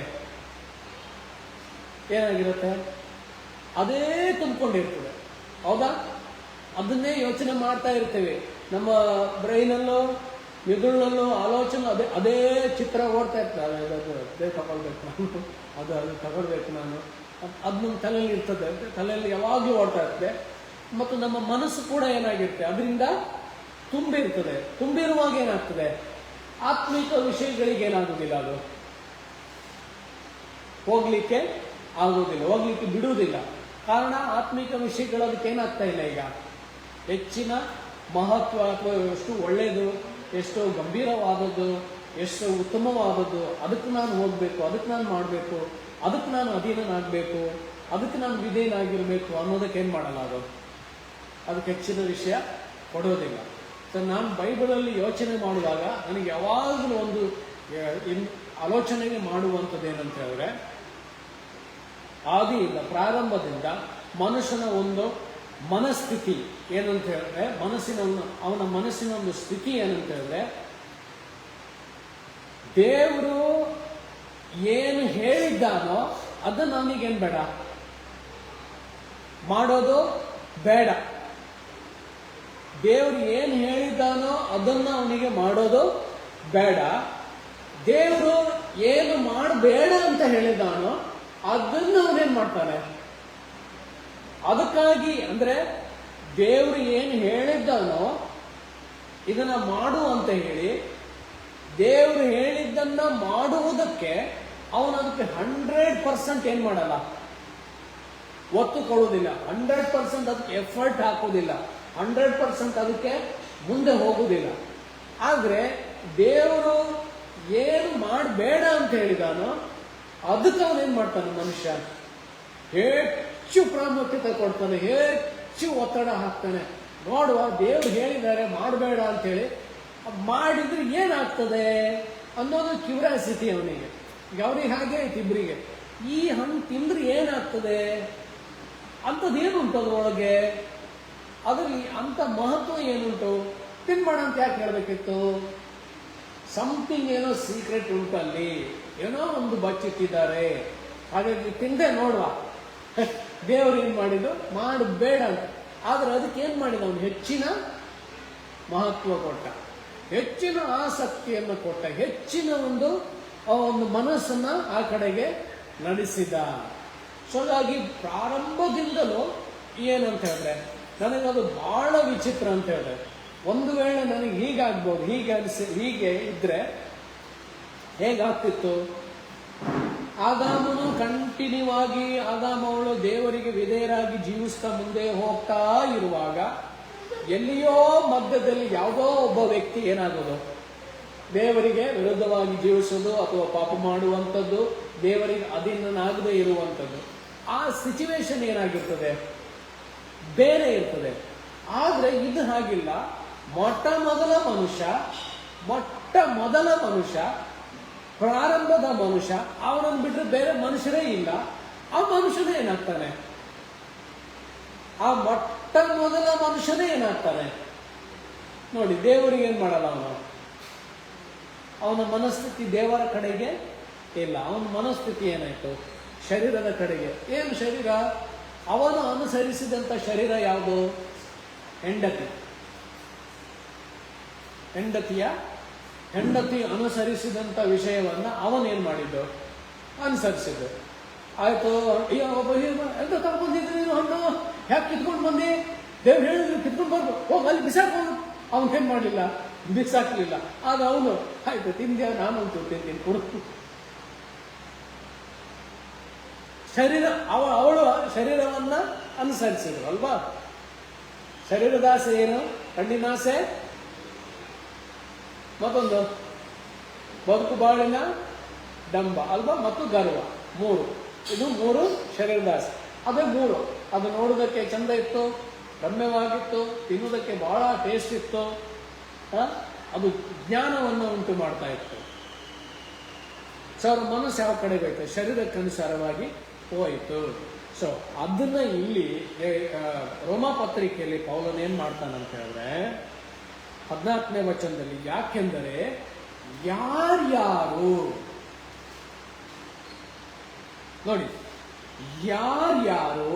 ಅದೇ ತುಂಬಿಕೊಂಡಿರ್ತದೆ. ಹೌದಾ? ಅದನ್ನೇ ಯೋಚನೆ ಮಾಡ್ತಾ ಇರ್ತೇವೆ. ನಮ್ಮ ಬ್ರೈನಲ್ಲೂ ಮಿದುಳಲ್ಲೂ ಆಲೋಚನೆ ಅದೇ ಚಿತ್ರ ಓಡ್ತಾ ಇರ್ತದೆ. ಅದೇ ತಗೊಳ್ಬೇಕು ನಾನು, ಅದು ತಗೊಳ್ಬೇಕು ನಾನು, ಅದು ನಮ್ಮ ತಲೆಯಲ್ಲಿ ಇರ್ತದೆ, ತಲೆಯಲ್ಲಿ ಯಾವಾಗಲೂ ಓಡ್ತಾ ಇರ್ತದೆ. ಮತ್ತು ನಮ್ಮ ಮನಸ್ಸು ಕೂಡ ಏನಾಗಿರುತ್ತೆ, ಅದರಿಂದ ತುಂಬಿರ್ತದೆ. ತುಂಬಿರುವಾಗ ಏನಾಗ್ತದೆ, ಆತ್ಮಿಕ ವಿಷಯಗಳಿಗೆ ಏನಾಗುವುದಿಲ್ಲ, ಅದು ಹೋಗ್ಲಿಕ್ಕೆ ಆಗುವುದಿಲ್ಲ, ಹೋಗ್ಲಿಕ್ಕೆ ಬಿಡುವುದಿಲ್ಲ. ಕಾರಣ ಆತ್ಮಿಕ ವಿಷಯಗಳು ಅದಕ್ಕೆ ಏನಾಗ್ತಾ ಇಲ್ಲ, ಈಗ ಹೆಚ್ಚಿನ ಮಹತ್ವ ಅಥವಾ ಎಷ್ಟು ಒಳ್ಳೆಯದು, ಎಷ್ಟು ಗಂಭೀರವಾದದ್ದು, ಎಷ್ಟು ಉತ್ತಮವಾದದ್ದು, ಅದಕ್ಕೆ ನಾನು ಹೋಗ್ಬೇಕು, ಅದಕ್ಕೆ ನಾನು ಮಾಡಬೇಕು, ಅದಕ್ಕೆ ನಾನು ಅಧೀನನಾಗಬೇಕು, ಅದಕ್ಕೆ ನಾನು ವಿಧೇಯನಾಗಿರ್ಬೇಕು ಅನ್ನೋದಕ್ಕೆ ಏನು ಮಾಡಲ್ಲ, ಅದಕ್ಕೆ ಹೆಚ್ಚಿನ ವಿಷಯ ಕೊಡೋದಿಲ್ಲ. ಸೊ ನಾನು ಬೈಬಲಲ್ಲಿ ಯೋಚನೆ ಮಾಡುವಾಗ ನನಗೆ ಯಾವಾಗಲೂ ಒಂದು ಆಲೋಚನೆಗೆ ಮಾಡುವಂಥದ್ದು ಏನಂತ ಹೇಳಿದ್ರೆ, ಆದಿಯಿಂದ ಪ್ರಾರಂಭದಿಂದ ಮನುಷ್ಯನ ಒಂದು ಮನಸ್ಥಿತಿ ಏನಂತ ಹೇಳಿದ್ರೆ, ಅವನ ಮನಸ್ಸಿನ ಒಂದು ಸ್ಥಿತಿ ಏನಂತ ಹೇಳಿದ್ರೆ, ದೇವರು ಏನು ಹೇಳಿದ್ದಾನೋ ಅದನ್ನು ಅವನಿಗೇನು ಬೇಡ, ಮಾಡೋದು ಬೇಡ. ದೇವರು ಏನು ಹೇಳಿದ್ದಾನೋ ಅದನ್ನು ಅವನಿಗೆ ಮಾಡೋದು ಬೇಡ. ದೇವರು ಏನು ಮಾಡಬೇಡ ಅಂತ ಹೇಳಿದ್ದಾನೋ ಅದನ್ನು ಅವನೇನ್ ಮಾಡ್ತಾನೆ. ಅದಕ್ಕಾಗಿ ಅಂದ್ರೆ ದೇವರು ಏನು ಹೇಳಿದ್ದಾನೋ ಇದನ್ನ ಮಾಡು ಅಂತ ಹೇಳಿ ದೇವರು ಹೇಳಿದ್ದನ್ನ ಮಾಡುವುದಕ್ಕೆ ಅವನು ಅದಕ್ಕೆ 100% ಏನ್ ಮಾಡಲ್ಲ, ಒತ್ತು ಕೊಡುವುದಿಲ್ಲ. 100% ಅದಕ್ಕೆ ಎಫರ್ಟ್ ಹಾಕುವುದಿಲ್ಲ. 100% ಅದಕ್ಕೆ ಮುಂದೆ ಹೋಗುವುದಿಲ್ಲ. ಆದ್ರೆ ದೇವರು ಏನು ಮಾಡಬೇಡ ಅಂತ ಹೇಳಿದಾನೋ ಅದಕ್ಕೆ ಅವನೇನ್ ಮಾಡ್ತಾನೆ, ಮನುಷ್ಯ ಹೆಚ್ಚು ಪ್ರಾಮುಖ್ಯತೆ ಕೊಡ್ತಾನೆ, ಹೆಚ್ಚು ಒತ್ತಡ ಹಾಕ್ತಾನೆ. ನೋಡುವ, ದೇವ್ರು ಹೇಳಿದ್ದಾರೆ ಮಾಡಬೇಡ ಅಂತೇಳಿ, ಮಾಡಿದ್ರೆ ಏನಾಗ್ತದೆ ಅನ್ನೋದು ಕ್ಯೂರಿಯಾಸಿಟಿ ಅವನಿಗೆ. ಈಗ ಅವ್ರಿಗೆ ಹಾಗೆ ಐತಿ ಇಬ್ಬರಿಗೆ, ಈ ಹಣ್ಣು ತಿಂದ್ರೆ ಏನಾಗ್ತದೆ ಅಂಥದ್ದೇನುಂಟು ಅದ್ರೊಳಗೆ, ಅದ್ರಲ್ಲಿ ಅಂತ ಮಹತ್ವ ಏನುಂಟು, ತಿನ್ಬೇಡ ಅಂತ ಯಾಕೆ ಹೇಳ್ಬೇಕಿತ್ತು? ಸಮಥಿಂಗ್ ಏನೋ ಸೀಕ್ರೆಟ್ ಉಂಟು ಅಲ್ಲಿ, ಏನೋ ಒಂದು ಬಚ್ಚಿಟ್ಟಿದ್ದಾರೆ. ಹಾಗಾಗಿ ತಿಂದೆ ನೋಡುವ, ದೇವರು ಏನ್ ಮಾಡಿದ್ದು, ಮಾಡಬೇಡ ಅಂತ. ಆದ್ರೆ ಅದಕ್ಕೆ ಏನ್ ಮಾಡಿದ, ಅವನು ಹೆಚ್ಚಿನ ಮಹತ್ವ ಕೊಟ್ಟ, ಹೆಚ್ಚಿನ ಆಸಕ್ತಿಯನ್ನು ಕೊಟ್ಟ, ಹೆಚ್ಚಿನ ಒಂದು ಮನಸ್ಸನ್ನ ಆ ಕಡೆಗೆ ನಡೆಸಿದ. ಸೊ ಹಾಗಾಗಿ ಪ್ರಾರಂಭದಿಂದಲೂ ಏನಂತ ಹೇಳಿದ್ರೆ ನನಗದು ಬಹಳ ವಿಚಿತ್ರ ಅಂತ ಹೇಳಿದ್ರೆ, ಒಂದು ವೇಳೆ ನನಗೆ ಹೀಗಾಗ್ಬೋದು, ಹೀಗೆ ಇದ್ರೆ ಹೇಗಾಗ್ತಿತ್ತು? ಆದಾಮನು ಕಂಟಿನ್ಯೂ ಆಗಿ ಆದಾಮವಳು ದೇವರಿಗೆ ವಿಧೇಯರಾಗಿ ಜೀವಿಸ್ತಾ ಮುಂದೆ ಹೋಗ್ತಾ ಇರುವಾಗ ಎಲ್ಲಿಯೋ ಮಧ್ಯದಲ್ಲಿ ಯಾವುದೋ ಒಬ್ಬ ವ್ಯಕ್ತಿ ಏನಾಗೋದು, ದೇವರಿಗೆ ವಿರುದ್ಧವಾಗಿ ಜೀವಿಸೋದು ಅಥವಾ ಪಾಪ ಮಾಡುವಂಥದ್ದು, ದೇವರಿಗೆ ಅಧೀನನಾಗದೇ ಇರುವಂಥದ್ದು. ಆ ಸಿಚುವೇಶನ್ ಏನಾಗಿರ್ತದೆ, ಬೇರೆ ಇರ್ತದೆ. ಆದ್ರೆ ಇದು ಹಾಗಿಲ್ಲ. ಮೊಟ್ಟ ಮೊದಲ ಮನುಷ್ಯ ಪ್ರಾರಂಭದ ಮನುಷ್ಯ, ಅವನನ್ನು ಬಿಟ್ಟರೆ ಬೇರೆ ಮನುಷ್ಯರೇ ಇಲ್ಲ. ಆ ಮನುಷ್ಯನೇ ಏನಾಗ್ತಾನೆ, ಆ ಮೊಟ್ಟ ಮೊದಲ ಮನುಷ್ಯನೇ ಏನಾಗ್ತಾನೆ ನೋಡಿ. ದೇವರಿಗೆ ಏನ್ ಮಾಡಲ್ಲ ಅವನ ಮನಸ್ಥಿತಿ ದೇವರ ಕಡೆಗೆ ಇಲ್ಲ. ಅವನ ಮನಸ್ಥಿತಿ ಏನಾಯ್ತು, ಶರೀರದ ಕಡೆಗೆ. ಏನು ಶರೀರ? ಅವನು ಅನುಸರಿಸಿದಂತ ಶರೀರ ಯಾವುದು? ಹೆಂಡತಿ ಅನುಸರಿಸಿದಂತ ವಿಷಯವನ್ನ ಅವನೇನ್ ಮಾಡಿದ್ದು? ಅನುಸರಿಸಿದ್ದು. ಆಯ್ತು, ಎಂತ ತಗೊಂಡಿದ್ರಿ ನೀನು ಹಣ್ಣು, ಯಾಕೆ ಕಿತ್ಕೊಂಡು ಬಂದಿ? ದೇವ್ರು ಹೇಳಿದ್ರು ಕಿತ್ಕೊಂಡು ಬರ್ಬೋದು, ಹೋಗಿ ಅಲ್ಲಿ ಬಿಸಾಕೊಂಡು. ಅವನೇನ್ ಮಾಡಲಿಲ್ಲ, ಬಿಸಾಕ್ಲಿಲ್ಲ. ಆಗ ಅವನು ಆಯ್ತು ತಿಂದ್ಯಾ, ನಾನಂತೂ ತಿಂತೀನಿ ಕೊಡು. ಅವಳು ಶರೀರವನ್ನ ಅನುಸರಿಸಿದ್ರು ಅಲ್ವಾ. ಶರೀರದ ಆಸೆ ಏನು? ಕಣ್ಣಿನ ಆಸೆ, ಮತ್ತೊಂದು ಬದುಕು ಬಾಳಿನ ಡಂಬ ಅಲ್ವಾ, ಮತ್ತು ಗರ್ವ. ಇದು ಮೂರು ಶರೀರದ ಆಸೆ. ಅದೇ ಮೂರು. ಅದು ನೋಡೋದಕ್ಕೆ ಚಂದ ಇತ್ತು, ರಮ್ಯವಾಗಿತ್ತು, ತಿನ್ನುವುದಕ್ಕೆ ಬಹಳ ಟೇಸ್ಟ್ ಇತ್ತು, ಅದು ಜ್ಞಾನವನ್ನು ಉಂಟು ಮಾಡ್ತಾ ಇತ್ತು. ಸೊ ಅವ್ರ ಮನಸ್ಸು ಯಾವ ಕಡೆ ಹೋಯ್ತು? ಶರೀರಕ್ಕನುಸಾರವಾಗಿ ಹೋಯಿತು. ಸೊ ಅದನ್ನ ಇಲ್ಲಿ ರೋಮ ಪತ್ರಿಕೆಯಲ್ಲಿ ಪೌಲನ್ ಏನ್ ಮಾಡ್ತಾನಂತ ಹೇಳಿದ್ರೆ 14ನೇ ವಚನದಲ್ಲಿ, ಯಾಕೆಂದರೆ ಯಾರ್ಯಾರು ನೋಡಿ, ಯಾರ್ಯಾರು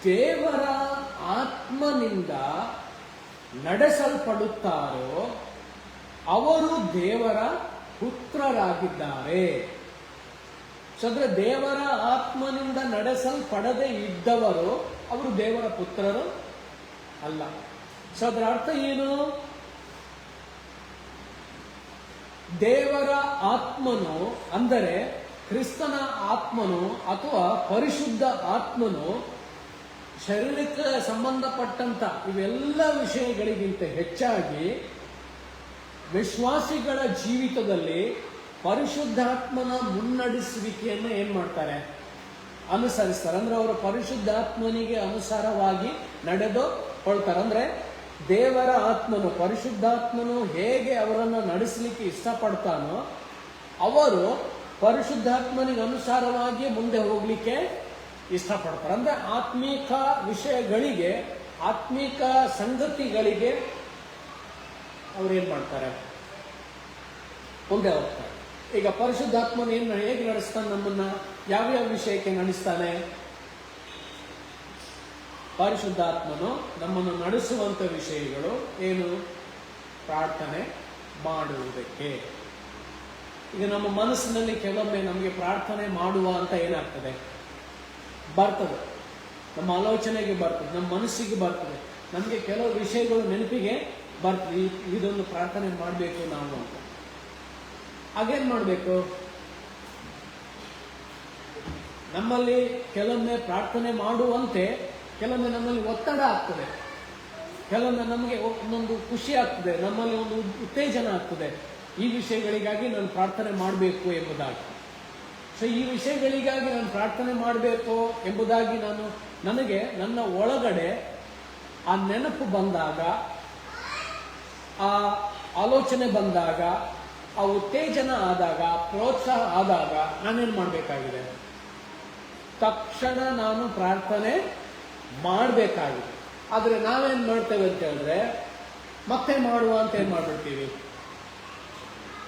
ದೇವರ ಆತ್ಮನಿಂದ ನಡೆಸಲ್ಪಡುತ್ತಾರೋ ಅವರು ದೇವರ ಪುತ್ರರಾಗಿದ್ದಾರೆ. ಅಂದ್ರೆ ದೇವರ ಆತ್ಮನಿಂದ ನಡೆಸಲ್ಪಡದೆ ಇದ್ದವರು ಅವರು ದೇವರ ಪುತ್ರರು ಅಲ್ಲ. ಸೊ ಅದರ ಅರ್ಥ ಏನು? ದೇವರ ಆತ್ಮನು ಅಂದರೆ ಕ್ರಿಸ್ತನ ಆತ್ಮನು ಅಥವಾ ಪರಿಶುದ್ಧ ಆತ್ಮನು ಶರೀರಕ್ಕೆ ಸಂಬಂಧಪಟ್ಟಂತ ಇವೆಲ್ಲ ವಿಷಯಗಳಿಗಿಂತ ಹೆಚ್ಚಾಗಿ ವಿಶ್ವಾಸಿಗಳ ಜೀವಿತದಲ್ಲಿ ಪರಿಶುದ್ಧಾತ್ಮನ ಮುನ್ನಡೆಸುವಿಕೆಯನ್ನು ಏನ್ ಮಾಡ್ತಾರೆ? ಅನುಸರಿಸ್ತಾರೆ. ಅಂದ್ರೆ ಅವರು ಪರಿಶುದ್ಧಾತ್ಮನಿಗೆ ಅನುಸಾರವಾಗಿ ನಡೆದುಕೊಳ್ತಾರೆ. ಅಂದ್ರೆ ದೇವರ ಆತ್ಮನು, ಪರಿಶುದ್ಧಾತ್ಮನು ಹೇಗೆ ಅವರನ್ನು ನಡೆಸಲಿಕ್ಕೆ ಇಷ್ಟಪಡ್ತಾನೋ ಅವರು ಪರಿಶುದ್ಧಾತ್ಮನಿಗೆ ಅನುಸಾರವಾಗಿ ಮುಂದೆ ಹೋಗ್ಲಿಕ್ಕೆ ಇಷ್ಟಪಡ್ತಾರೆ. ಅಂದ್ರೆ ಆತ್ಮೀಕ ವಿಷಯಗಳಿಗೆ, ಆತ್ಮೀಕ ಸಂಗತಿಗಳಿಗೆ ಅವ್ರೇನ್ ಮಾಡ್ತಾರೆ? ಮುಂದೆ ಹೋಗ್ತಾರೆ. ಈಗ ಪರಿಶುದ್ಧಾತ್ಮನ ಹೇಗೆ ನಡೆಸ್ತಾನೆ ನಮ್ಮನ್ನ? ಯಾವ್ಯಾವ ವಿಷಯಕ್ಕೆ ನಡೆಸ್ತಾನೆ? ಪರಿಶುದ್ಧಾತ್ಮನು ನಮ್ಮನ್ನು ನಡೆಸುವಂತ ವಿಷಯಗಳು ಏನು? ಪ್ರಾರ್ಥನೆ ಮಾಡುವುದಕ್ಕೆ. ಈಗ ನಮ್ಮ ಮನಸ್ಸಿನಲ್ಲಿ ಕೆಲವೊಮ್ಮೆ ನಮಗೆ ಪ್ರಾರ್ಥನೆ ಮಾಡುವ ಅಂತ ಏನಾಗ್ತದೆ? ಬರ್ತದೆ, ನಮ್ಮ ಆಲೋಚನೆಗೆ ಬರ್ತದೆ, ನಮ್ಮ ಮನಸ್ಸಿಗೆ ಬರ್ತದೆ, ನಮಗೆ ಕೆಲವು ವಿಷಯಗಳು ನೆನಪಿಗೆ ಬರ್ತದೆ. ಇದೊಂದು ಪ್ರಾರ್ಥನೆ ಮಾಡಬೇಕು ನಾವು ಅಂತ. ಹಾಗೇನ್ ಮಾಡಬೇಕು? ನಮ್ಮಲ್ಲಿ ಕೆಲವೊಮ್ಮೆ ಪ್ರಾರ್ಥನೆ ಮಾಡುವಂತೆ ಕೆಲವೊಮ್ಮೆ ನಮ್ಮಲ್ಲಿ ಒತ್ತಡ ಆಗ್ತದೆ, ಕೆಲವೊಮ್ಮೆ ನಮಗೆ ಒಂದೊಂದು ಖುಷಿ ಆಗ್ತದೆ, ನಮ್ಮಲ್ಲಿ ಒಂದು ಉತ್ತೇಜನ ಆಗ್ತದೆ. ಈ ವಿಷಯಗಳಿಗಾಗಿ ನಾನು ಪ್ರಾರ್ಥನೆ ಮಾಡಬೇಕು ಎಂಬುದಾಗಿ. ಸೊ ಈ ವಿಷಯಗಳಿಗಾಗಿ ನಾನು ಪ್ರಾರ್ಥನೆ ಮಾಡಬೇಕು ಎಂಬುದಾಗಿ ನನಗೆ ನನ್ನ ಒಳಗಡೆ ಆ ನೆನಪು ಬಂದಾಗ, ಆ ಆಲೋಚನೆ ಬಂದಾಗ, ಆ ಉತ್ತೇಜನ ಆದಾಗ, ಪ್ರೋತ್ಸಾಹ ಆದಾಗ ನಾನೇನು ಮಾಡಬೇಕಾಗಿದೆ? ತಕ್ಷಣ ನಾನು ಪ್ರಾರ್ಥನೆ ಮಾಡಬೇಕಾಗಿದೆ. ಆದರೆ ನಾವೇನು ಮಾಡ್ತೇವೆ ಅಂತ ಹೇಳಿದ್ರೆ ಮತ್ತೆ ಮಾಡುವ ಅಂತ ಏನು ಮಾಡ್ಬಿಡ್ತೀವಿ?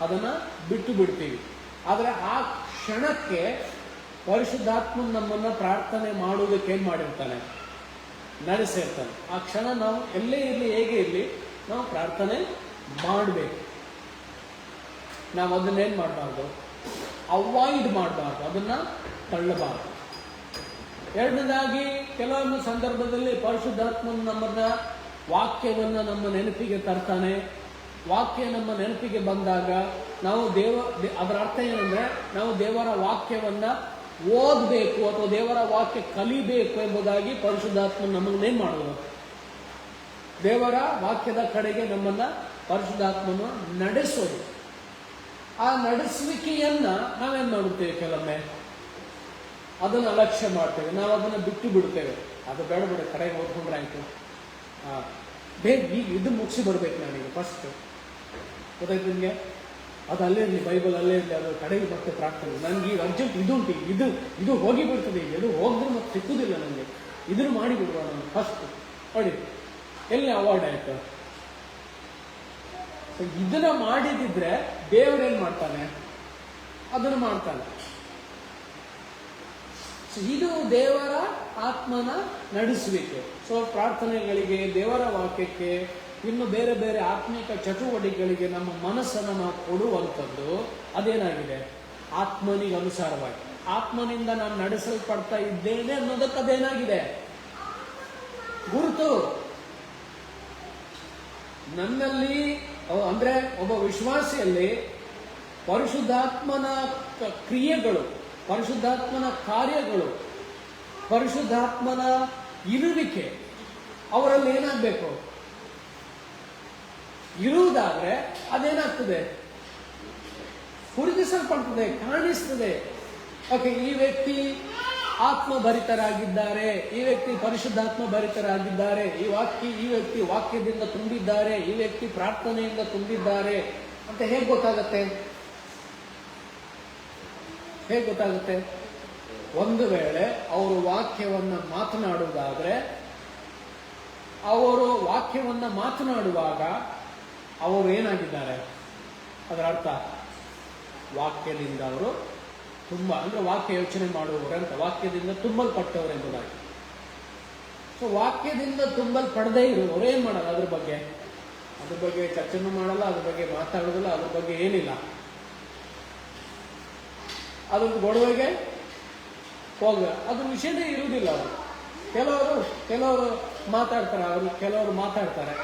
ಅದನ್ನ ಬಿಟ್ಟು ಬಿಡ್ತೀವಿ. ಆದರೆ ಆ ಕ್ಷಣಕ್ಕೆ ಪರಿಶುದ್ಧಾತ್ಮ ನಮ್ಮನ್ನ ಪ್ರಾರ್ಥನೆ ಮಾಡುವುದಕ್ಕೆ ಏನು ಮಾಡಿರ್ತಾನೆ? ನಡೆಸಿರ್ತಾನೆ. ಆ ಕ್ಷಣ ನಾವು ಎಲ್ಲೇ ಇರಲಿ, ಹೇಗೆ ಇರಲಿ, ನಾವು ಪ್ರಾರ್ಥನೆ ಮಾಡಬೇಕು. ನಾವು ಅದನ್ನೇನು ಮಾಡಬಾರ್ದು? ಅವಾಯ್ಡ್ ಮಾಡಬಾರ್ದು, ಅದನ್ನ ತಳ್ಳಬಾರ್ದು. ಎರಡನೇದಾಗಿ, ಕೆಲವೊಂದು ಸಂದರ್ಭದಲ್ಲಿ ಪರಿಶುದ್ಧಾತ್ಮನು ನಮ್ಮನ್ನ ವಾಕ್ಯವನ್ನು ನಮ್ಮ ನೆನಪಿಗೆ ತರ್ತಾನೆ. ವಾಕ್ಯ ನಮ್ಮ ನೆನಪಿಗೆ ಬಂದಾಗ ನಾವು ಅದರ ಅರ್ಥ ಏನಂದ್ರೆ ನಾವು ದೇವರ ವಾಕ್ಯವನ್ನ ಓದಬೇಕು ಅಥವಾ ದೇವರ ವಾಕ್ಯ ಕಲಿಬೇಕು ಎಂಬುದಾಗಿ ಪರಿಶುದ್ಧಾತ್ಮ ನಮ್ಮನ್ನೇನ್ ಮಾಡೋದು? ದೇವರ ವಾಕ್ಯದ ಕಡೆಗೆ ನಮ್ಮನ್ನ ಪರಿಶುದ್ಧಾತ್ಮನು ನಡೆಸೋದು. ಆ ನಡೆಸುವಿಕೆಯನ್ನ ನಾವೇನ್ ಮಾಡುತ್ತೇವೆ? ಕೆಲವೊಮ್ಮೆ ಅದನ್ನು ಅಲಕ್ಷ್ಯ ಮಾಡ್ತೇವೆ, ನಾವು ಅದನ್ನು ಬಿಟ್ಟು ಬಿಡ್ತೇವೆ. ಅದು ಬೇಡ ಬಿಡ, ಕಡೆಗೆ ಓದ್ಕೊಂಡ್ರೆ ಆಯ್ತು, ಬೇಗ ಈಗ ಇದು ಮುಗಿಸಿ ಬರ್ಬೇಕು ನಾನೀಗ ಫಸ್ಟ್. ಗೊತ್ತಾಯ್ತು ನಿಮಗೆ? ಅದು ಅಲ್ಲೇ ಇರಲಿ, ಬೈಬಲ್ ಅಲ್ಲೇ ಇರಲಿ, ಅದು ಕಡೆಗೆ ಮತ್ತೆ ಪ್ರಾರ್ಥನೆ. ನನಗೆ ಈಗ ಅರ್ಜೆಂಟ್ ಇದು ಉಂಟು, ಇದು ಹೋಗಿ ಬಿಡ್ತದೆ, ಈಗ ಇದು ಹೋಗಿದ್ರೆ ಮತ್ತೆ ಸಿಕ್ಕುದಿಲ್ಲ ನನಗೆ, ಇದನ್ನು ಮಾಡಿಬಿಡುವ ನಾನು ಫಸ್ಟ್. ನೋಡಿ ಎಲ್ಲಿ ಅವಾರ್ಡ್ ಆಯ್ತು. ಇದನ್ನ ಮಾಡಿದಿದ್ರೆ ದೇವರೇನ್ ಮಾಡ್ತಾನೆ? ಅದನ್ನು ಮಾಡ್ತಾನೆ. ಇದು ದೇವರ ಆತ್ಮನ ನಡೆಸುವಿಕೆ. ಸೊ ಪ್ರಾರ್ಥನೆಗಳಿಗೆ, ದೇವರ ವಾಕ್ಯಕ್ಕೆ, ಇನ್ನು ಬೇರೆ ಬೇರೆ ಆತ್ಮಿಕ ಚಟುವಟಿಕೆಗಳಿಗೆ ನಮ್ಮ ಮನಸ್ಸನ್ನು ನಾವು ಕೊಡುವಂಥದ್ದು ಅದೇನಾಗಿದೆ? ಆತ್ಮನಿಗೆ ಅನುಸಾರವಾಗಿ, ಆತ್ಮನಿಂದ ನಾನು ನಡೆಸಲ್ಪಡ್ತಾ ಇದ್ದೇನೆ ಅನ್ನೋದಕ್ಕೆ ಅದೇನಾಗಿದೆ? ಗುರುತು. ನನ್ನಲ್ಲಿ ಅಂದ್ರೆ ಒಬ್ಬ ವಿಶ್ವಾಸಿಯಲ್ಲಿ ಪರಿಶುದ್ಧಾತ್ಮನ ಕ್ರಿಯೆಗಳು, ಪರಿಶುದ್ಧಾತ್ಮನ ಕಾರ್ಯಗಳು, ಪರಿಶುದ್ಧಾತ್ಮನ ಇರುವಿಕೆ ಅವರಲ್ಲಿ ಏನಾಗಬೇಕು? ಇರುವುದಾದ್ರೆ ಅದೇನಾಗ್ತದೆ? ಗುರುತಿಸಲ್ಪಡ್ತದೆ, ಕಾಣಿಸ್ತದೆ. ಓಕೆ, ಈ ವ್ಯಕ್ತಿ ಆತ್ಮಭರಿತರಾಗಿದ್ದಾರೆ, ಈ ವ್ಯಕ್ತಿ ಪರಿಶುದ್ಧಾತ್ಮ ಭರಿತರಾಗಿದ್ದಾರೆ, ಈ ವ್ಯಕ್ತಿ ವಾಕ್ಯದಿಂದ ತುಂಬಿದ್ದಾರೆ, ಈ ವ್ಯಕ್ತಿ ಪ್ರಾರ್ಥನೆಯಿಂದ ತುಂಬಿದ್ದಾರೆ ಅಂತ ಹೇಗೆ ಗೊತ್ತಾಗತ್ತೆ? ಹೇಗೆ ಗೊತ್ತಾಗುತ್ತೆ? ಒಂದು ವೇಳೆ ಅವರು ವಾಕ್ಯವನ್ನ ಮಾತನಾಡುವುದಾದ್ರೆ, ಅವರು ವಾಕ್ಯವನ್ನ ಮಾತನಾಡುವಾಗ ಅವರು ಏನಾಗಿದ್ದಾರೆ? ಅದರ ಅರ್ಥ ವಾಕ್ಯದಿಂದ ಅವರು ಅಂದ್ರೆ ವಾಕ್ಯ ಯೋಚನೆ ಮಾಡುವವರು ಅಂತ, ವಾಕ್ಯದಿಂದ ತುಂಬಲ್ಪಟ್ಟವರು ಎಂಬುದಾಗಿ. ಸೊ ವಾಕ್ಯದಿಂದ ತುಂಬಲ್ಪಡದೇ ಇರುವವರು ಏನ್ ಮಾಡಲ್ಲ? ಅದ್ರ ಬಗ್ಗೆ ಚರ್ಚೆನೂ ಮಾಡಲ್ಲ, ಅದ್ರ ಬಗ್ಗೆ ಮಾತಾಡೋದಿಲ್ಲ, ಅದ್ರ ಬಗ್ಗೆ ಏನಿಲ್ಲ, ಅದೊಂದು ಗೊಡವೆಗೆ ಅದ್ರ ವಿಷಯನೇ ಇರುವುದಿಲ್ಲ. ಅವರು ಕೆಲವರು ಮಾತಾಡ್ತಾರೆ, ಕೆಲವರು ಮಾತಾಡ್ತಾರೆ,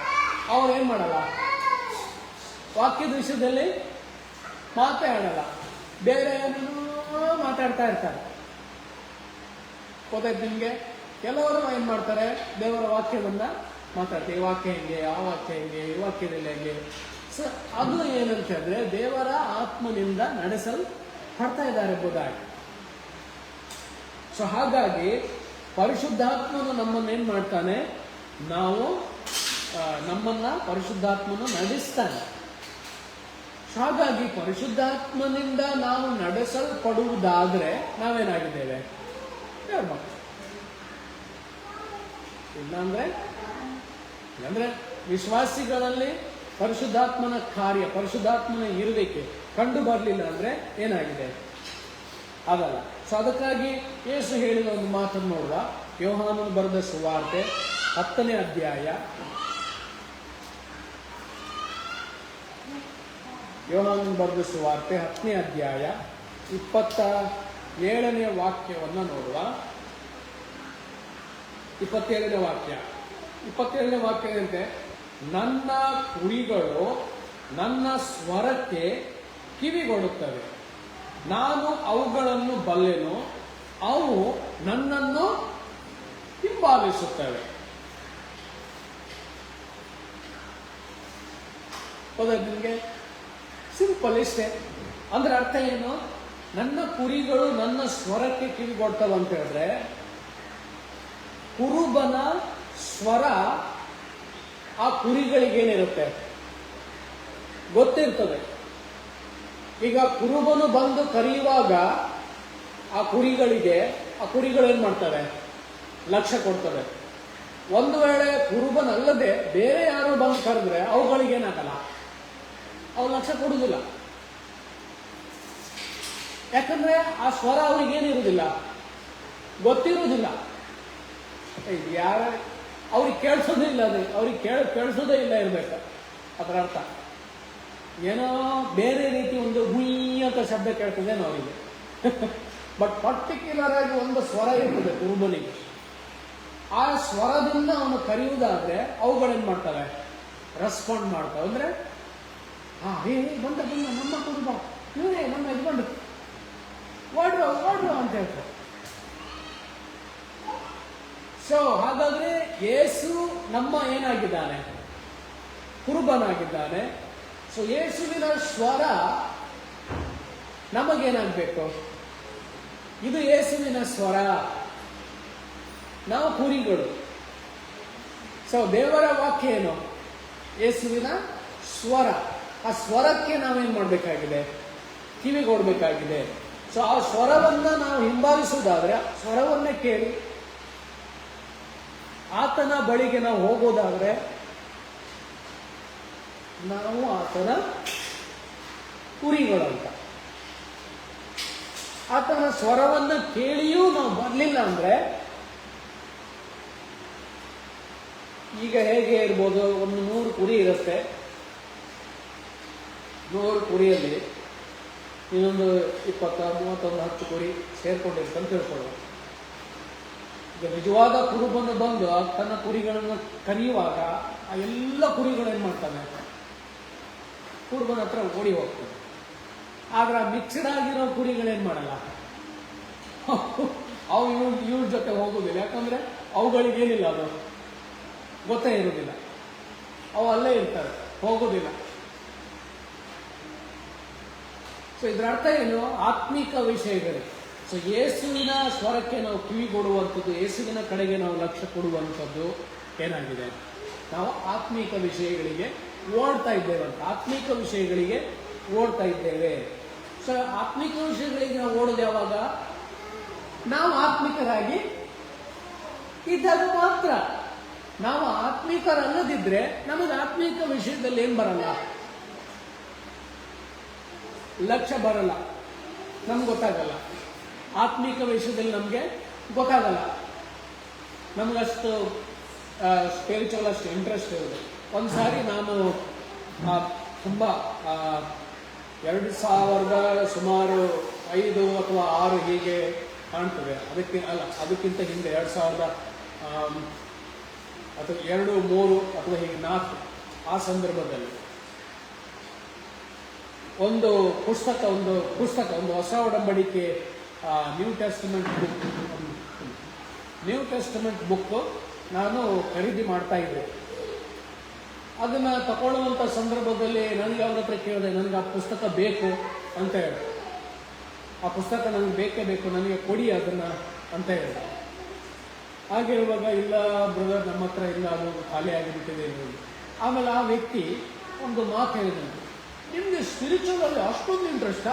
ಅವ್ರು ಏನ್ ಮಾಡಲ್ಲ? ವಾಕ್ಯದ ವಿಷಯದಲ್ಲಿ ಮಾತಾಡಲ್ಲ, ಬೇರೆ ಏನೇನೋ ಮಾತಾಡ್ತಾ ಇರ್ತಾರೆ. ಗೊತ್ತಾಯ್ತು ನಿಮ್ಗೆ? ಕೆಲವರು ಏನ್ ಮಾಡ್ತಾರೆ? ದೇವರ ವಾಕ್ಯವನ್ನ ಮಾತಾಡ್ತಾರೆ, ಈ ವಾಕ್ಯ ಹೆಂಗೆ, ಆ ವಾಕ್ಯ ಹೆಂಗೆ, ಈ ವಾಕ್ಯದಲ್ಲಿ ಹೆಂಗೆ. ಸೊ ಅದು ಏನಂತ ಹೇಳಿದ್ರೆ ದೇವರ ಆತ್ಮನಿಂದ ನಡೆಸಲ್ಪಡ್ತಾ ಇದ್ದಾರೆ ಎಂಬುದಾಗಿ. ಸೊ ಹಾಗಾಗಿ ಪರಿಶುದ್ಧಾತ್ಮನು ನಮ್ಮನ್ನ ಏನ್ ಮಾಡ್ತಾನೆ? ನಮ್ಮನ್ನ ಪರಿಶುದ್ಧಾತ್ಮನು ನಡೆಸ್ತಾನೆ. ಹಾಗಾಗಿ ಪರಿಶುದ್ಧಾತ್ಮನಿಂದ ನಾವು ನಡೆಸಲ್ಪಡುವುದಾದ್ರೆ ನಾವೇನಾಗಿದ್ದೇವೆ? ದೇವರ ಮಕ್ಕಳು. ಇಲ್ಲಾಂದ್ರೆ ವಿಶ್ವಾಸಿಗಳಲ್ಲಿ ಪರಿಶುದ್ಧಾತ್ಮನ ಕಾರ್ಯ, ಪರಿಶುದ್ಧಾತ್ಮನ ಇರುವಿಕೆ ಕಂಡು ಬರಲಿಲ್ಲ ಅಂದ್ರೆ ಏನಾಗಿದೆ? ಆಗಲ್ಲ. ಸೊ ಅದಕ್ಕಾಗಿ ಯೇಸು ಹೇಳಿದ ಒಂದು ಮಾತನ್ನು ನೋಡುವ. ಯೋಹಾನನು ಬರೆದ ಸುವಾರ್ತೆ 10ನೇ ಅಧ್ಯಾಯ, ಯೋಹಾನನು ಬರೆದ ಸುವಾರ್ತೆ 10ನೇ ಅಧ್ಯಾಯ 27ನೇ ವಾಕ್ಯವನ್ನು ನೋಡುವ. 27ನೇ ವಾಕ್ಯ ಏನಂತೆ? ನನ್ನ ಕುರಿಗಳು ನನ್ನ ಸ್ವರಕ್ಕೆ ಕಿವಿಗೊಡುತ್ತವೆ, ನಾನು ಅವುಗಳನ್ನು ಬಲ್ಲೆನು, ಅವು ನನ್ನನ್ನು ಹಿಂಬಾಲಿಸುತ್ತವೆ. ಹೌದಾ ನಿಮಗೆ? ಸಿಂಪಲ್ ಇಷ್ಟೇ. ಅಂದ್ರೆ ಅರ್ಥ ಏನು? ನನ್ನ ಕುರಿಗಳು ನನ್ನ ಸ್ವರಕ್ಕೆ ಕಿವಿಗೊಡ್ತವೆ ಅಂತ ಹೇಳಿದ್ರೆ, ಕುರುಬನ ಸ್ವರ ಆ ಕುರಿಗಳಿಗೇನಿರುತ್ತೆ? ಗೊತ್ತಿರ್ತದೆ. ಈಗ ಕುರುಬನು ಬಂದು ಕರೆಯುವಾಗ ಆ ಕುರಿಗಳು ಏನ್ ಮಾಡ್ತವೆ? ಲಕ್ಷ್ಯ ಕೊಡ್ತವೆ. ಒಂದು ವೇಳೆ ಕುರುಬನಲ್ಲದೆ ಬೇರೆ ಯಾರು ಬಂದು ಕರೆದ್ರೆ ಅವುಗಳಿಗೇನಾಗಲ್ಲ, ಅವು ಲಕ್ಷ್ಯ ಕೊಡುವುದಿಲ್ಲ. ಯಾಕಂದ್ರೆ ಆ ಸ್ವರ ಅವ್ರಿಗೇನಿರುವುದಿಲ್ಲ, ಗೊತ್ತಿರುವುದಿಲ್ಲ. ಅವ್ರಿಗೆ ಕೇಳಿಸೋದೇ ಇಲ್ಲ, ಅದು ಅವ್ರಿಗೆ ಕೇಳಿಸೋದೇ ಇಲ್ಲ ಇರ್ಬೇಕು. ಅದರ ಅರ್ಥ ಏನೋ ಬೇರೆ ರೀತಿ ಒಂದು ಹುಯ್ ಅಂತ ಶಬ್ದ ಕೇಳ್ತದೇನೋ ಅವರಿಗೆ. ಬಟ್ ಪರ್ಟಿಕ್ಯುಲರ್ ಆಗಿ ಒಂದು ಸ್ವರ ಇರ್ತದೆ ಕುರುಬನಿಗೆ. ಆ ಸ್ವರದಿಂದ ಅವನು ಕರೆಯುವುದಾದ್ರೆ ಅವುಗಳೇನ್ ಮಾಡ್ತವೆ? ರೆಸ್ಪಾಂಡ್ ಮಾಡ್ತವೆ. ಅಂದ್ರೆ ಬಂದ ನಮ್ಮ ಕುರುಬ, ಇವರೇ ನಮ್ಮ ಯಜಮಾನ, ಓಡ್ರು ಅಂತ ಹೇಳ್ತಾರೆ. ಸೊ ಹಾಗಾದ್ರೆ ಯೇಸು ನಮ್ಮ ಏನಾಗಿದ್ದಾನೆ? ಕುರುಬನಾಗಿದ್ದಾನೆ. ಸೊ ಯೇಸುವಿನ ಸ್ವರ ನಮಗೇನಾಗಬೇಕು? ಇದು ಯೇಸುವಿನ ಸ್ವರ. ನಾವು ಕುರಿಗಳು. ಸೊ ದೇವರ ವಾಕ್ಯ ಏನು? ಯೇಸುವಿನ ಸ್ವರ. ಆ ಸ್ವರಕ್ಕೆ ನಾವೇನ್ ಮಾಡಬೇಕಾಗಿದೆ? ಕಿವಿಗೊಡ್ಬೇಕಾಗಿದೆ. ಸೊ ಆ ಸ್ವರವನ್ನ ನಾವು ಹಿಂಬಾಲಿಸುವುದಾದ್ರೆ ಸ್ವರವನ್ನೇ ಕೇಳಿ, ಆತನ ಬಳಿಗೆ ನಾವು ಹೋಗೋದಾದ್ರೆ ನಾವು ಆತನ ಕುರಿಗಳಂತ. ಆತನ ಸ್ವರವನ್ನ ಕೇಳಿಯೂ ನಾವು ಬರಲಿಲ್ಲ ಅಂದ್ರೆ, ಈಗ ಹೇಗೆ ಇರ್ಬೋದು, ಒಂದು 100 ಕುರಿ ಇರುತ್ತೆ. 100 ಕುರಿಯಲ್ಲಿ ಇನ್ನೊಂದು 20, 30, 10 ಕುರಿ ಸೇರ್ಕೊಂಡಿರುತ್ತೆ ಅಂತ ತಿಳ್ಕೊಳ್ಳೋದು. ಈಗ ನಿಜವಾದ ಕುರುಬನು ಬಂದು ತನ್ನ ಕುರಿಗಳನ್ನು ಕರೆಯುವಾಗ ಆ ಎಲ್ಲ ಕುರಿಗಳೇನ್ ಮಾಡ್ತಾನೆ? ಕುರುಬನ ಹತ್ರ ಓಡಿ ಹೋಗ್ತಾನೆ. ಆದ್ರೆ ಆ ಮಿಕ್ಸ್ಡ್ ಆಗಿರೋ ಕುರಿಗಳೇನ್ ಮಾಡಲ್ಲ, ಅವು ಇವ್ರ ಜೊತೆ ಹೋಗುದಿಲ್ಲ. ಯಾಕಂದ್ರೆ ಅವುಗಳಿಗೇನಿಲ್ಲ, ಅದು ಗೊತ್ತೇ ಇರುವುದಿಲ್ಲ. ಅವು ಅಲ್ಲೇ ಇರ್ತಾರೆ, ಹೋಗುದಿಲ್ಲ. ಸೊ ಇದ್ರ ಅರ್ಥ ಏನು? ಆತ್ಮಿಕ ವಿಷಯಗಳು. ಸೊ ಯೇಸುವಿನ ಸ್ವರಕ್ಕೆ ನಾವು ಕಿವಿಗೊಡುವಂಥದ್ದು, ಯೇಸುವಿನ ಕಡೆಗೆ ನಾವು ಲಕ್ಷ್ಯ ಕೊಡುವಂಥದ್ದು ಏನಾಗಿದೆ? ನಾವು ಆತ್ಮಿಕ ವಿಷಯಗಳಿಗೆ ಓಡ್ತಾ ಇದ್ದೇವಂತ. ಆತ್ಮಿಕ ವಿಷಯಗಳಿಗೆ ಓಡ್ತಾ ಇದ್ದೇವೆ. ಸೊ ಆತ್ಮಿಕ ವಿಷಯಗಳಿಗೆ ನಾವು ಓಡೋದು ಯಾವಾಗ? ನಾವು ಆತ್ಮಿಕರಾಗಿ ಇದ್ದಾಗ ಮಾತ್ರ. ನಾವು ಆತ್ಮಿಕರಲ್ಲದಿದ್ರೆ ನಮಗೆ ಆತ್ಮಿಕ ವಿಷಯದಲ್ಲಿ ಏನ್ ಬರಲ್ಲ, ಲಕ್ಷ್ಯ ಬರಲ್ಲ, ನಮ್ಗೆ ಗೊತ್ತಾಗಲ್ಲ. ಆತ್ಮಿಕ ವಿಷಯದಲ್ಲಿ ನಮಗೆ ಗೊತ್ತಾಗಲ್ಲ. ನಮಗಷ್ಟು ಸ್ಪಿರಿಚುವಲ್ ಅಷ್ಟು ಇಂಟ್ರೆಸ್ಟ್ ಇರೋದು. ಒಂದ್ಸಾರಿ ನಾನು ತುಂಬ 2000 ಸುಮಾರು 5 ಅಥವಾ 6 ಹೀಗೆ ಕಾಣ್ತದೆ. ಅದಕ್ಕಿಂತ ಹಿಂದೆ 2000 ಅಥವಾ 2, 3 ಅಥವಾ ಹೀಗೆ 4 ಆ ಸಂದರ್ಭದಲ್ಲಿ ಒಂದು ಪುಸ್ತಕ ಹೊಸ ಒಡಂಬಡಿಕೆ ನ್ಯೂ ಟೆಸ್ಟಮೆಂಟ್ ಬುಕ್ ನಾನು ಖರೀದಿ ಮಾಡ್ತಾ ಇದ್ದೆ. ಅದನ್ನ ತಗೊಳ್ಳುವಂತ ಸಂದರ್ಭದಲ್ಲಿ ನನಗೆ ಅವ್ರ ಹತ್ರ ಕೇಳಿದೆ, ನನಗೆ ಆ ಪುಸ್ತಕ ಬೇಕು ಅಂತ ಹೇಳಿ. ಆ ಪುಸ್ತಕ ನನಗೆ ಬೇಕೇ ಬೇಕು, ನನಗೆ ಕೊಡಿ ಅದನ್ನ ಅಂತ ಹೇಳಿದೆ. ಹಾಗಿರುವಾಗ, ಇಲ್ಲ ಬ್ರದರ್, ನಮ್ಮ ಹತ್ರ ಇಲ್ಲ, ಅದು ಖಾಲಿ ಆಗಿಬಿಟ್ಟಿದೆ. ಆಮೇಲೆ ಆ ವ್ಯಕ್ತಿ ಒಂದು ಮಾತು ಹೇಳಿದ, ನಿಮ್ಗೆ ಸ್ಪಿರಿಚುವಲ್ ಅಲ್ಲಿ ಅಷ್ಟೊಂದು ಇಂಟ್ರೆಸ್ಟಾ?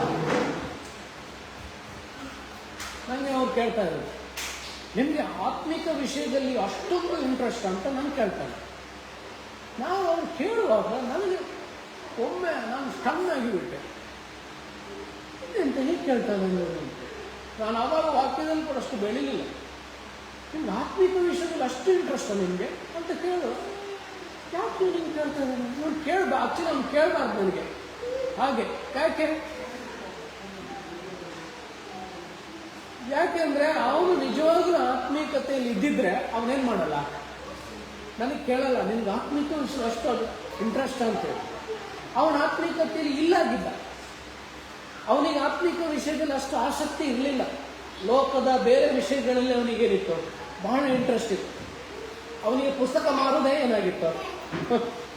ನನಗೆ ಅವ್ರು ಕೇಳ್ತಾ ಇರೋದು, ನಿಮ್ಗೆ ಆತ್ಮಿಕ ವಿಷಯದಲ್ಲಿ ಅಷ್ಟೊಂದು ಇಂಟ್ರೆಸ್ಟ್ ಅಂತ ನಾನು ಕೇಳ್ತಾನೆ. ನಾವು ಅವ್ರು ಕೇಳುವಾಗ ನನಗೆ ಒಮ್ಮೆ ನಾನು ಸ್ಟನ್ ಆಗಿಬಿಟ್ಟೆ. ಎಂತ ಹೀಗೆ ಕೇಳ್ತಾ ಇದ್ದಾರೆ? ನಾನು ಆವಾಗ ವಾಕ್ಯದಲ್ಲಿ ಕೂಡ ಅಷ್ಟು ಬೆಳೀಲಿಲ್ಲ. ನಿಮ್ಗೆ ಆತ್ಮಿಕ ವಿಷಯದಲ್ಲಿ ಅಷ್ಟು ಇಂಟ್ರೆಸ್ಟ್ ನಿಮಗೆ ಅಂತ ಕೇಳು. ಯಾಕೆ ನಿಮ್ಗೆ ಕೇಳ್ತಾ ಇದ್ದಾನೆ? ನೋಡಿ ಆಕ್ಚುಲಿ ಅವ್ನು ಕೇಳಬಾರ್ದು ನನಗೆ ಹಾಗೆ. ಯಾಕೆಂದ್ರೆ ಅವನು ನಿಜವಾಗ್ಲೂ ಆತ್ಮೀಕತೆಯಲ್ಲಿ ಇದ್ದಿದ್ರೆ ಅವನೇನ್ ಮಾಡಲ್ಲ, ನನಗೆ ಕೇಳಲ್ಲ, ನಿನ್ಗೆ ಆತ್ಮಿಕ ವಿಷಯ ಅಷ್ಟು ಅದು ಇಂಟ್ರೆಸ್ಟ್ ಅಂತೇಳಿ. ಅವನ ಆತ್ಮೀಕತೆಯಲ್ಲಿ ಇಲ್ಲಾಗಿದ್ದ. ಅವನಿಗೆ ಆತ್ಮಿಕ ವಿಷಯದಲ್ಲಿ ಅಷ್ಟು ಆಸಕ್ತಿ ಇರಲಿಲ್ಲ. ಲೋಕದ ಬೇರೆ ವಿಷಯಗಳಲ್ಲಿ ಅವನಿಗೇನಿತ್ತು, ಬಹಳ ಇಂಟ್ರೆಸ್ಟ್ ಇತ್ತು. ಅವನಿಗೆ ಪುಸ್ತಕ ಮಾರೋದೇ ಏನಾಗಿತ್ತು,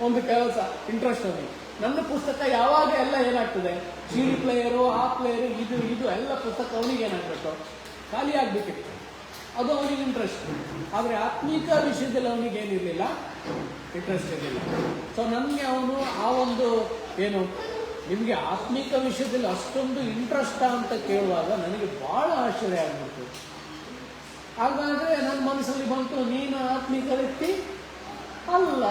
ಒಂದು ಕೆಲಸ, ಇಂಟ್ರೆಸ್ಟ್ ಅವನಿಗೆ. ನನ್ನ ಪುಸ್ತಕ ಯಾವಾಗ ಎಲ್ಲ ಏನಾಗ್ತದೆ, CD ಪ್ಲೇಯರು, ಆ ಪ್ಲೇಯರು, ಇದು ಎಲ್ಲ ಪುಸ್ತಕ ಅವನಿಗೆ ಏನಾಗ್ಬೇಕು, ಖಾಲಿ ಆಗ್ಬೇಕಿತ್ತು. ಅದು ಅವನಿಗೆ ಇಂಟ್ರೆಸ್ಟ್. ಆದರೆ ಆತ್ಮೀಕ ವಿಷಯದಲ್ಲಿ ಅವನಿಗೆ ಏನಿರಲಿಲ್ಲ, ಇಂಟ್ರೆಸ್ಟ್ ಇರಲಿಲ್ಲ. ಸೊ ನನಗೆ ಅವನು ಆ ಒಂದು ಏನು, ನಿಮಗೆ ಆತ್ಮಿಕ ವಿಷಯದಲ್ಲಿ ಅಷ್ಟೊಂದು ಇಂಟ್ರೆಸ್ಟ್ ಅಂತ ಕೇಳುವಾಗ ನನಗೆ ಬಹಳ ಆಶ್ಚರ್ಯ ಆಗ್ಬಿಡ್ತು. ಹಾಗಾದ್ರೆ ನನ್ನ ಮನಸ್ಸಲ್ಲಿ ಬಂತು, ನೀನು ಆತ್ಮಿಕ ವ್ಯಕ್ತಿ ಅಲ್ಲ.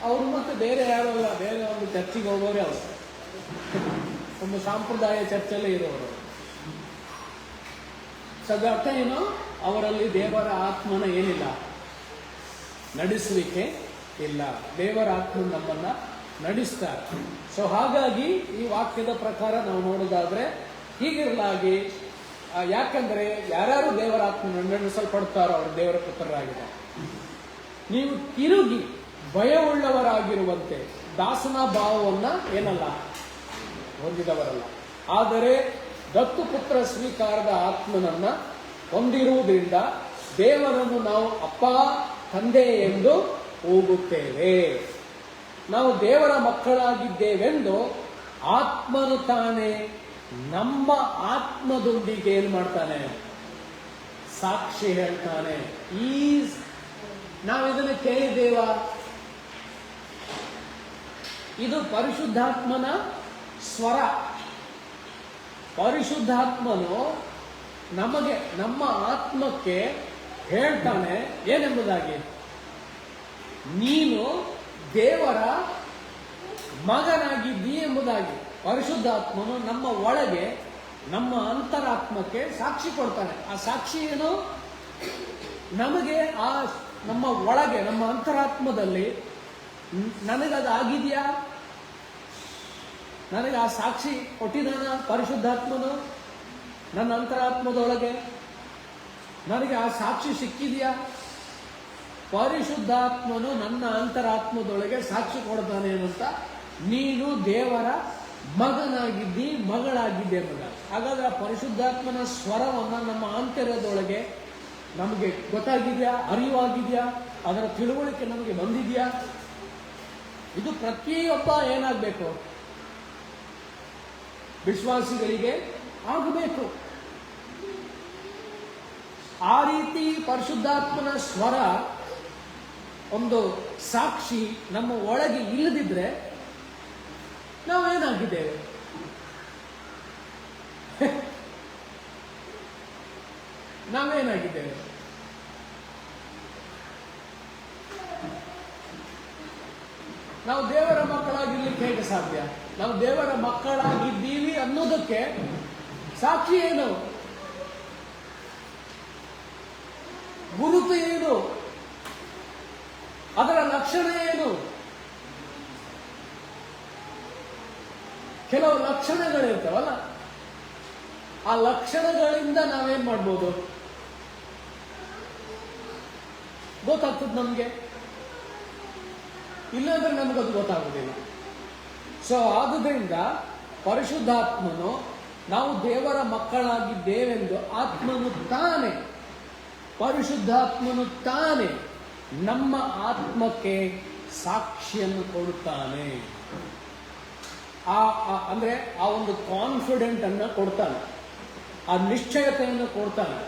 ಅವರು ಮತ್ತೆ ಬೇರೆ ಯಾರು ಅಲ್ಲ, ಬೇರೆ ಒಂದು ಚರ್ಚಿಗೆ ಹೋಗೋರೇ ಅವರು, ಒಂದು ಸಾಂಪ್ರದಾಯ ಚರ್ಚಲ್ಲೇ ಇರೋರು. ಸದರ್ಥ ಏನು, ಅವರಲ್ಲಿ ದೇವರ ಆತ್ಮನ ಏನಿಲ್ಲ, ನಡೆಸುವಿಕೆ ಇಲ್ಲ. ದೇವರ ಆತ್ಮ ನಮ್ಮನ್ನ ನಡೆಸ್ತಾರೆ. ಸೊ ಹಾಗಾಗಿ ಈ ವಾಕ್ಯದ ಪ್ರಕಾರ ನಾವು ನೋಡೋದಾದ್ರೆ ಹೀಗಿರಲಾಗಿ, ಯಾಕಂದ್ರೆ ಯಾರ್ಯಾರು ದೇವರ ಆತ್ಮ ನಡೆಸಲ್ಪಡ್ತಾರೋ ಅವರು ದೇವರ ಪುತ್ರರಾಗಿದ್ದಾರೆ. ನೀವು ತಿರುಗಿ ಭಯವುಳ್ಳವರಾಗಿರುವಂತೆ ದಾಸನ ಭಾವವನ್ನ ಏನಲ್ಲ ಹೊಂದಿದವರಲ್ಲ, ಆದರೆ ದತ್ತು ಪುತ್ರ ಸ್ವೀಕಾರದ ಆತ್ಮನನ್ನ ಹೊಂದಿರುವುದರಿಂದ ದೇವರನ್ನು ನಾವು ಅಪ್ಪ, ತಂದೆ ಎಂದು ಕೂಗುತ್ತೇವೆ. ನಾವು ದೇವರ ಮಕ್ಕಳಾಗಿದ್ದೇವೆಂದು ಆತ್ಮನು ತಾನೇ ನಮ್ಮ ಆತ್ಮದೊಂದಿಗೆ ಏನ್ ಮಾಡ್ತಾನೆ? ಸಾಕ್ಷಿ ಹೇಳ್ತಾನೆ. ನಾವಿದನ್ನು ಕೇಳಿದ್ದೇವ? ಇದು ಪರಿಶುದ್ಧಾತ್ಮನ ಸ್ವರ. ಪರಿಶುದ್ಧಾತ್ಮನು ನಮಗೆ, ನಮ್ಮ ಆತ್ಮಕ್ಕೆ ಹೇಳ್ತಾನೆ ಏನೆಂಬುದಾಗಿ, ನೀನು ದೇವರ ಮಗನಾಗಿದ್ದೀ ಎಂಬುದಾಗಿ. ಪರಿಶುದ್ಧಾತ್ಮನು ನಮ್ಮ ಒಳಗೆ, ನಮ್ಮ ಅಂತರಾತ್ಮಕ್ಕೆ ಸಾಕ್ಷಿ ಕೊಡ್ತಾನೆ. ಆ ಸಾಕ್ಷಿ ಏನು? ನಮಗೆ ನಮ್ಮ ಒಳಗೆ, ನಮ್ಮ ಅಂತರಾತ್ಮದಲ್ಲಿ ನನಗದಾಗಿದೆಯಾ? ನನಗೆ ಆ ಸಾಕ್ಷಿ ಕೊಟ್ಟಿದ್ದಾನ ಪರಿಶುದ್ಧಾತ್ಮನು ನನ್ನ ಅಂತರಾತ್ಮದೊಳಗೆ? ನನಗೆ ಆ ಸಾಕ್ಷಿ ಸಿಕ್ಕಿದೆಯಾ? ಪರಿಶುದ್ಧಾತ್ಮನು ನನ್ನ ಅಂತರಾತ್ಮದೊಳಗೆ ಸಾಕ್ಷಿ ಕೊಡ್ತಾನೆ ಏನಂತ, ನೀನು ದೇವರ ಮಗನಾಗಿದ್ದಿ, ಮಗಳಾಗಿದ್ದೆ ಎಂಬುದಾಗಿ. ಹಾಗಾದ್ರೆ ಆ ಪರಿಶುದ್ಧಾತ್ಮನ ಸ್ವರವನ್ನು ನಮ್ಮ ಆಂತರ್ಯದೊಳಗೆ ನಮಗೆ ಗೊತ್ತಾಗಿದೆಯಾ? ಅರಿವಾಗಿದೆಯಾ? ಅದರ ತಿಳುವಳಿಕೆ ನಮಗೆ ಬಂದಿದೆಯಾ? ಇದು ಪ್ರತಿಯೊಬ್ಬ ಏನಾಗಬೇಕು? ವಿಶ್ವಾಸಿಗಳಿಗೆ ಆಗಬೇಕು. ಆ ರೀತಿ ಪರಿಶುದ್ಧಾತ್ಮನ ಸ್ವರ, ಒಂದು ಸಾಕ್ಷಿ ನಮ್ಮ ಒಳಗೆ ಇಲ್ಲದಿದ್ರೆ ನಾವೇನಾಗಿದ್ದೇವೆ? ನಾವೇನಾಗಿದ್ದೇವೆ? ನಾವು ದೇವರ ಮಕ್ಕಳಾಗಿರ್ಲಿಕ್ಕೆ ಹೇಗೆ ಸಾಧ್ಯ? ನಾವು ದೇವರ ಮಕ್ಕಳಾಗಿದ್ದೀವಿ ಅನ್ನೋದಕ್ಕೆ ಸಾಕ್ಷಿ ಏನು? ಗುರುತು ಏನು? ಅದರ ಲಕ್ಷಣ ಏನು? ಕೆಲವು ಲಕ್ಷಣಗಳಿರ್ತಾವಲ್ಲ, ಆ ಲಕ್ಷಣಗಳಿಂದ ನಾವೇನ್ ಮಾಡ್ಬೋದು? ಗೊತ್ತಾಗ್ತದೆ ನಮ್ಗೆ. ಇಲ್ಲಾಂದ್ರೆ ನಮಗದು ಗೊತ್ತಾಗುವುದಿಲ್ಲ. ಸೊ ಆದುದರಿಂದ ಪರಿಶುದ್ಧಾತ್ಮನು ನಾವು ದೇವರ ಮಕ್ಕಳಾಗಿದ್ದೇವೆಂದು ಆತ್ಮನು ತಾನೇ, ಪರಿಶುದ್ಧಾತ್ಮನು ತಾನೇ ನಮ್ಮ ಆತ್ಮಕ್ಕೆ ಸಾಕ್ಷಿಯನ್ನು ಕೊಡುತ್ತಾನೆ. ಅಂದ್ರೆ ಆ ಒಂದು ಕಾನ್ಫಿಡೆಂಟ್ ಅನ್ನು ಕೊಡ್ತಾನೆ, ಆ ನಿಶ್ಚಯತೆಯನ್ನು ಕೊಡ್ತಾನೆ,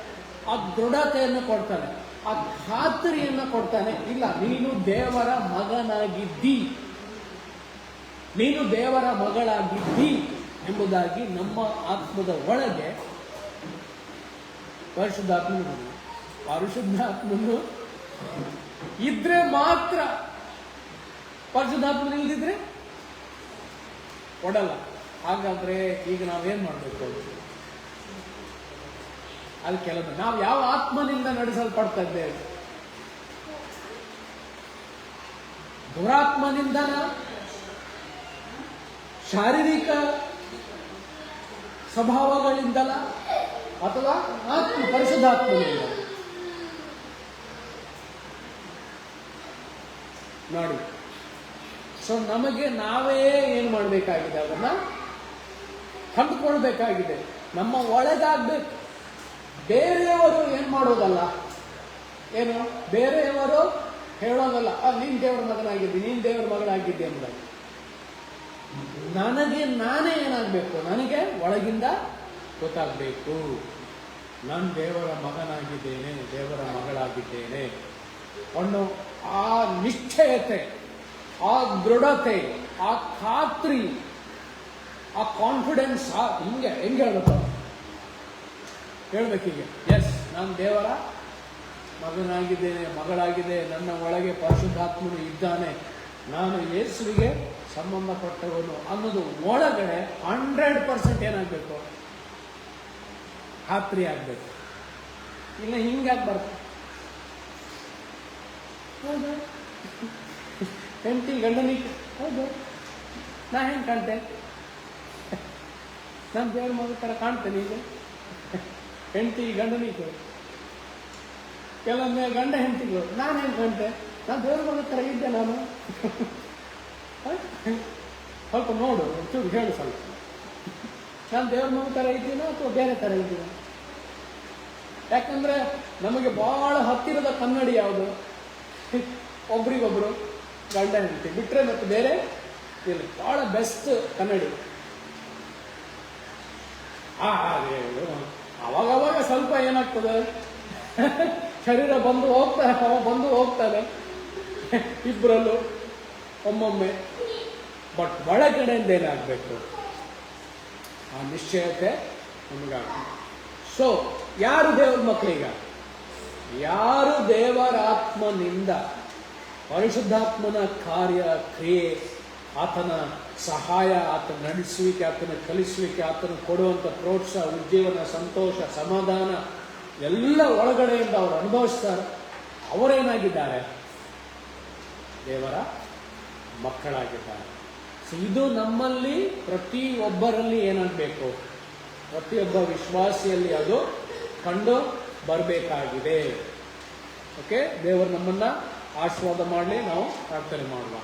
ಆ ದೃಢತೆಯನ್ನು ಕೊಡ್ತಾನೆ, ಆ ಖಾತರಿಯನ್ನು ಕೊಡ್ತಾನೆ. ಇಲ್ಲ, ನೀನು ದೇವರ ಮಗನಾಗಿದ್ದಿ, ನೀನು ದೇವರ ಮಗಳಾಗಿದ್ದಿ ಎಂಬುದಾಗಿ ನಮ್ಮ ಆತ್ಮದ ಒಳಗೆ ಪರಿಶುದ್ಧಾತ್ಮನು ಇದ್ರೆ ಮಾತ್ರ. ಪರಿಶುದ್ಧಾತ್ಮನ ಇಲ್ದಿದ್ರೆ ಕೊಡಲ್ಲ. ಹಾಗಾದ್ರೆ ಈಗ ನಾವೇನ್ ಮಾಡ್ಬೇಕು? ಅದು ಕೆಲವು ನಾವು ಯಾವ ಆತ್ಮನಿಂದ ನಡೆಸಲ್ಪಡ್ತಾ ಇದ್ದೇವೆ? ದುರಾತ್ಮನಿಂದನ, ಶಾರೀರಿಕ ಸ್ವಭಾವಗಳಿಂದಲ, ಅಥವಾ ಪರಿಶುದ್ಧಾತ್ಮನಿಂದ? ನೋಡಿ, ಸೊ ನಮಗೆ ನಾವೇ ಏನ್ ಮಾಡಬೇಕಾಗಿದೆ? ಅದನ್ನ ಕಂಡುಕೊಳ್ಬೇಕಾಗಿದೆ. ನಮ್ಮ ಒಳಗಾಗ್ಬೇಕು. ಬೇರೆಯವರು ಏನ್ ಮಾಡೋದಲ್ಲ, ಏನು ಬೇರೆಯವರು ಹೇಳೋದಲ್ಲ, ನೀನ್ ದೇವರ ಮಗನಾಗಿದ್ದಿ, ನೀನ್ ದೇವರ ಮಗಳಾಗಿದ್ದೆ ಎಂಬುದಾಗಿ. ನನಗೆ ನಾನೇ ಏನಾಗಬೇಕು? ನನಗೆ ಒಳಗಿಂದ ಗೊತ್ತಾಗಬೇಕು, ನಾನು ದೇವರ ಮಗನಾಗಿದ್ದೇನೆ, ದೇವರ ಮಗಳಾಗಿದ್ದೇನೆ ಅನ್ನೋ ಆ ನಿಶ್ಚಯತೆ, ಆ ದೃಢತೆ, ಆ ಖಾತ್ರಿ, ಆ ಕಾನ್ಫಿಡೆನ್ಸ್. ಹೆಂಗೆ ಹೇಳ್ಬೇಕು? ಹೇಳ್ಬೇಕೀಗ, ಎಸ್, ನಾನು ದೇವರ ಮಗನಾಗಿದ್ದೇನೆ, ಮಗಳಾಗಿದೆ, ನನ್ನ ಒಳಗೆ ಪರಿಶುದ್ಧಾತ್ಮನು ಇದ್ದಾನೆ, ನಾನು ಯೇಸುವಿಗೆ ಸಂಬಂಧಪಟ್ಟವನು ಅನ್ನೋದು ಒಳಗಡೆ 100% ಏನಾಗಬೇಕು? ಖಾತ್ರಿ ಆಗಬೇಕು. ಇಲ್ಲ ಹಿಂಗಾಗ್ಬಾರ್ದು. ಹೌದು, ಹೆಂಡತಿ ಗಂಡನಿಗೆ ಹೌದು, ನಾ ಹೆಂಗೆ ಕಾಣ್ತೆ? ನಾನು ದೇವ್ರ ಮಗ ಥರ ಕಾಣ್ತೇನೆ ಈಗ. ಹೆಂಡತಿ ಗಂಡನಿಗೆ, ಕೆಲವೊಮ್ಮೆ ಗಂಡ ಹೆಂಡತಿಗಳು, ನಾನು ಹೆಂಗೆ ಕಾಣ್ತೆ? ನಾನು ದೇವ್ರ ಮಗ ಥರ ಇದ್ದೆ ನಾನು. ಸ್ವಲ್ಪ ನೋಡು, ಚೂರು ಹೇಳು ಸ್ವಲ್ಪ, ನಾನು ದೇವ್ರ ಮಗ ಥರ ಇದ್ದೀನೋ ಅಥವಾ ಬೇರೆ ಥರ ಇದ್ದೀನೋ? ಯಾಕಂದ್ರೆ ನಮಗೆ ಬಹಳ ಹತ್ತಿರದ ಕನ್ನಡಿ ಯಾವುದು? ಒಬ್ರಿಗೊಬ್ರು ಗಂಡ ಹೆಂಡತಿ ಬಿಟ್ರೆ ಮತ್ತೆ ಬೇರೆ ಇಲ್ಲ. ಬಹಳ ಬೆಸ್ಟ್ ಕನ್ನಡಿ. ಅವಾಗವಾಗ ಸ್ವಲ್ಪ ಏನಾಗ್ತದೆ, ಶರೀರ ಬಂದು ಹೋಗ್ತಾನೆ ಇಬ್ಬರಲ್ಲೂ ಒಮ್ಮೊಮ್ಮೆ. ಬಟ್ ಒಳಗಡೆಯಿಂದ ಏನಾಗಬೇಕು, ಆ ನಿಶ್ಚಯತೆ ನಮಗಾಗಬೇಕು. ಸೊ ಯಾರು ದೇವರ ಮಕ್ಕಳೀಗ? ಯಾರು ದೇವರ ಆತ್ಮನಿಂದ, ಪರಿಶುದ್ಧಾತ್ಮನ ಕಾರ್ಯ ಕ್ರಿಯೆ, ಆತನ ಸಹಾಯ, ಆತನ ನಡೆಸುವಿಕೆ, ಆತನ ಕಲಿಸುವಿಕೆ, ಆತನ ಕೊಡುವಂಥ ಪ್ರೋತ್ಸಾಹ, ಉಜ್ಜೀವನ, ಸಂತೋಷ, ಸಮಾಧಾನ ಎಲ್ಲ ಒಳಗಡೆಯಿಂದ ಅವರು ಅನುಭವಿಸ್ತಾರೆ, ಅವರೇನಾಗಿದ್ದಾರೆ? ದೇವರ ಮಕ್ಕಳಾಗಿದ್ದಾರೆ. ಸೊ ಇದು ನಮ್ಮಲ್ಲಿ ಪ್ರತಿಯೊಬ್ಬರಲ್ಲಿ ಏನಾಗಬೇಕು, ಪ್ರತಿಯೊಬ್ಬ ವಿಶ್ವಾಸಿಯಲ್ಲಿ ಅದು ಕಂಡು ಬರಬೇಕಾಗಿದೆ. ಓಕೆ, ದೇವರು ನಮ್ಮನ್ನ ಆಶೀರ್ವಾದ ಮಾಡಲಿ. ನಾವು ಪ್ರಾರ್ಥನೆ ಮಾಡುವ.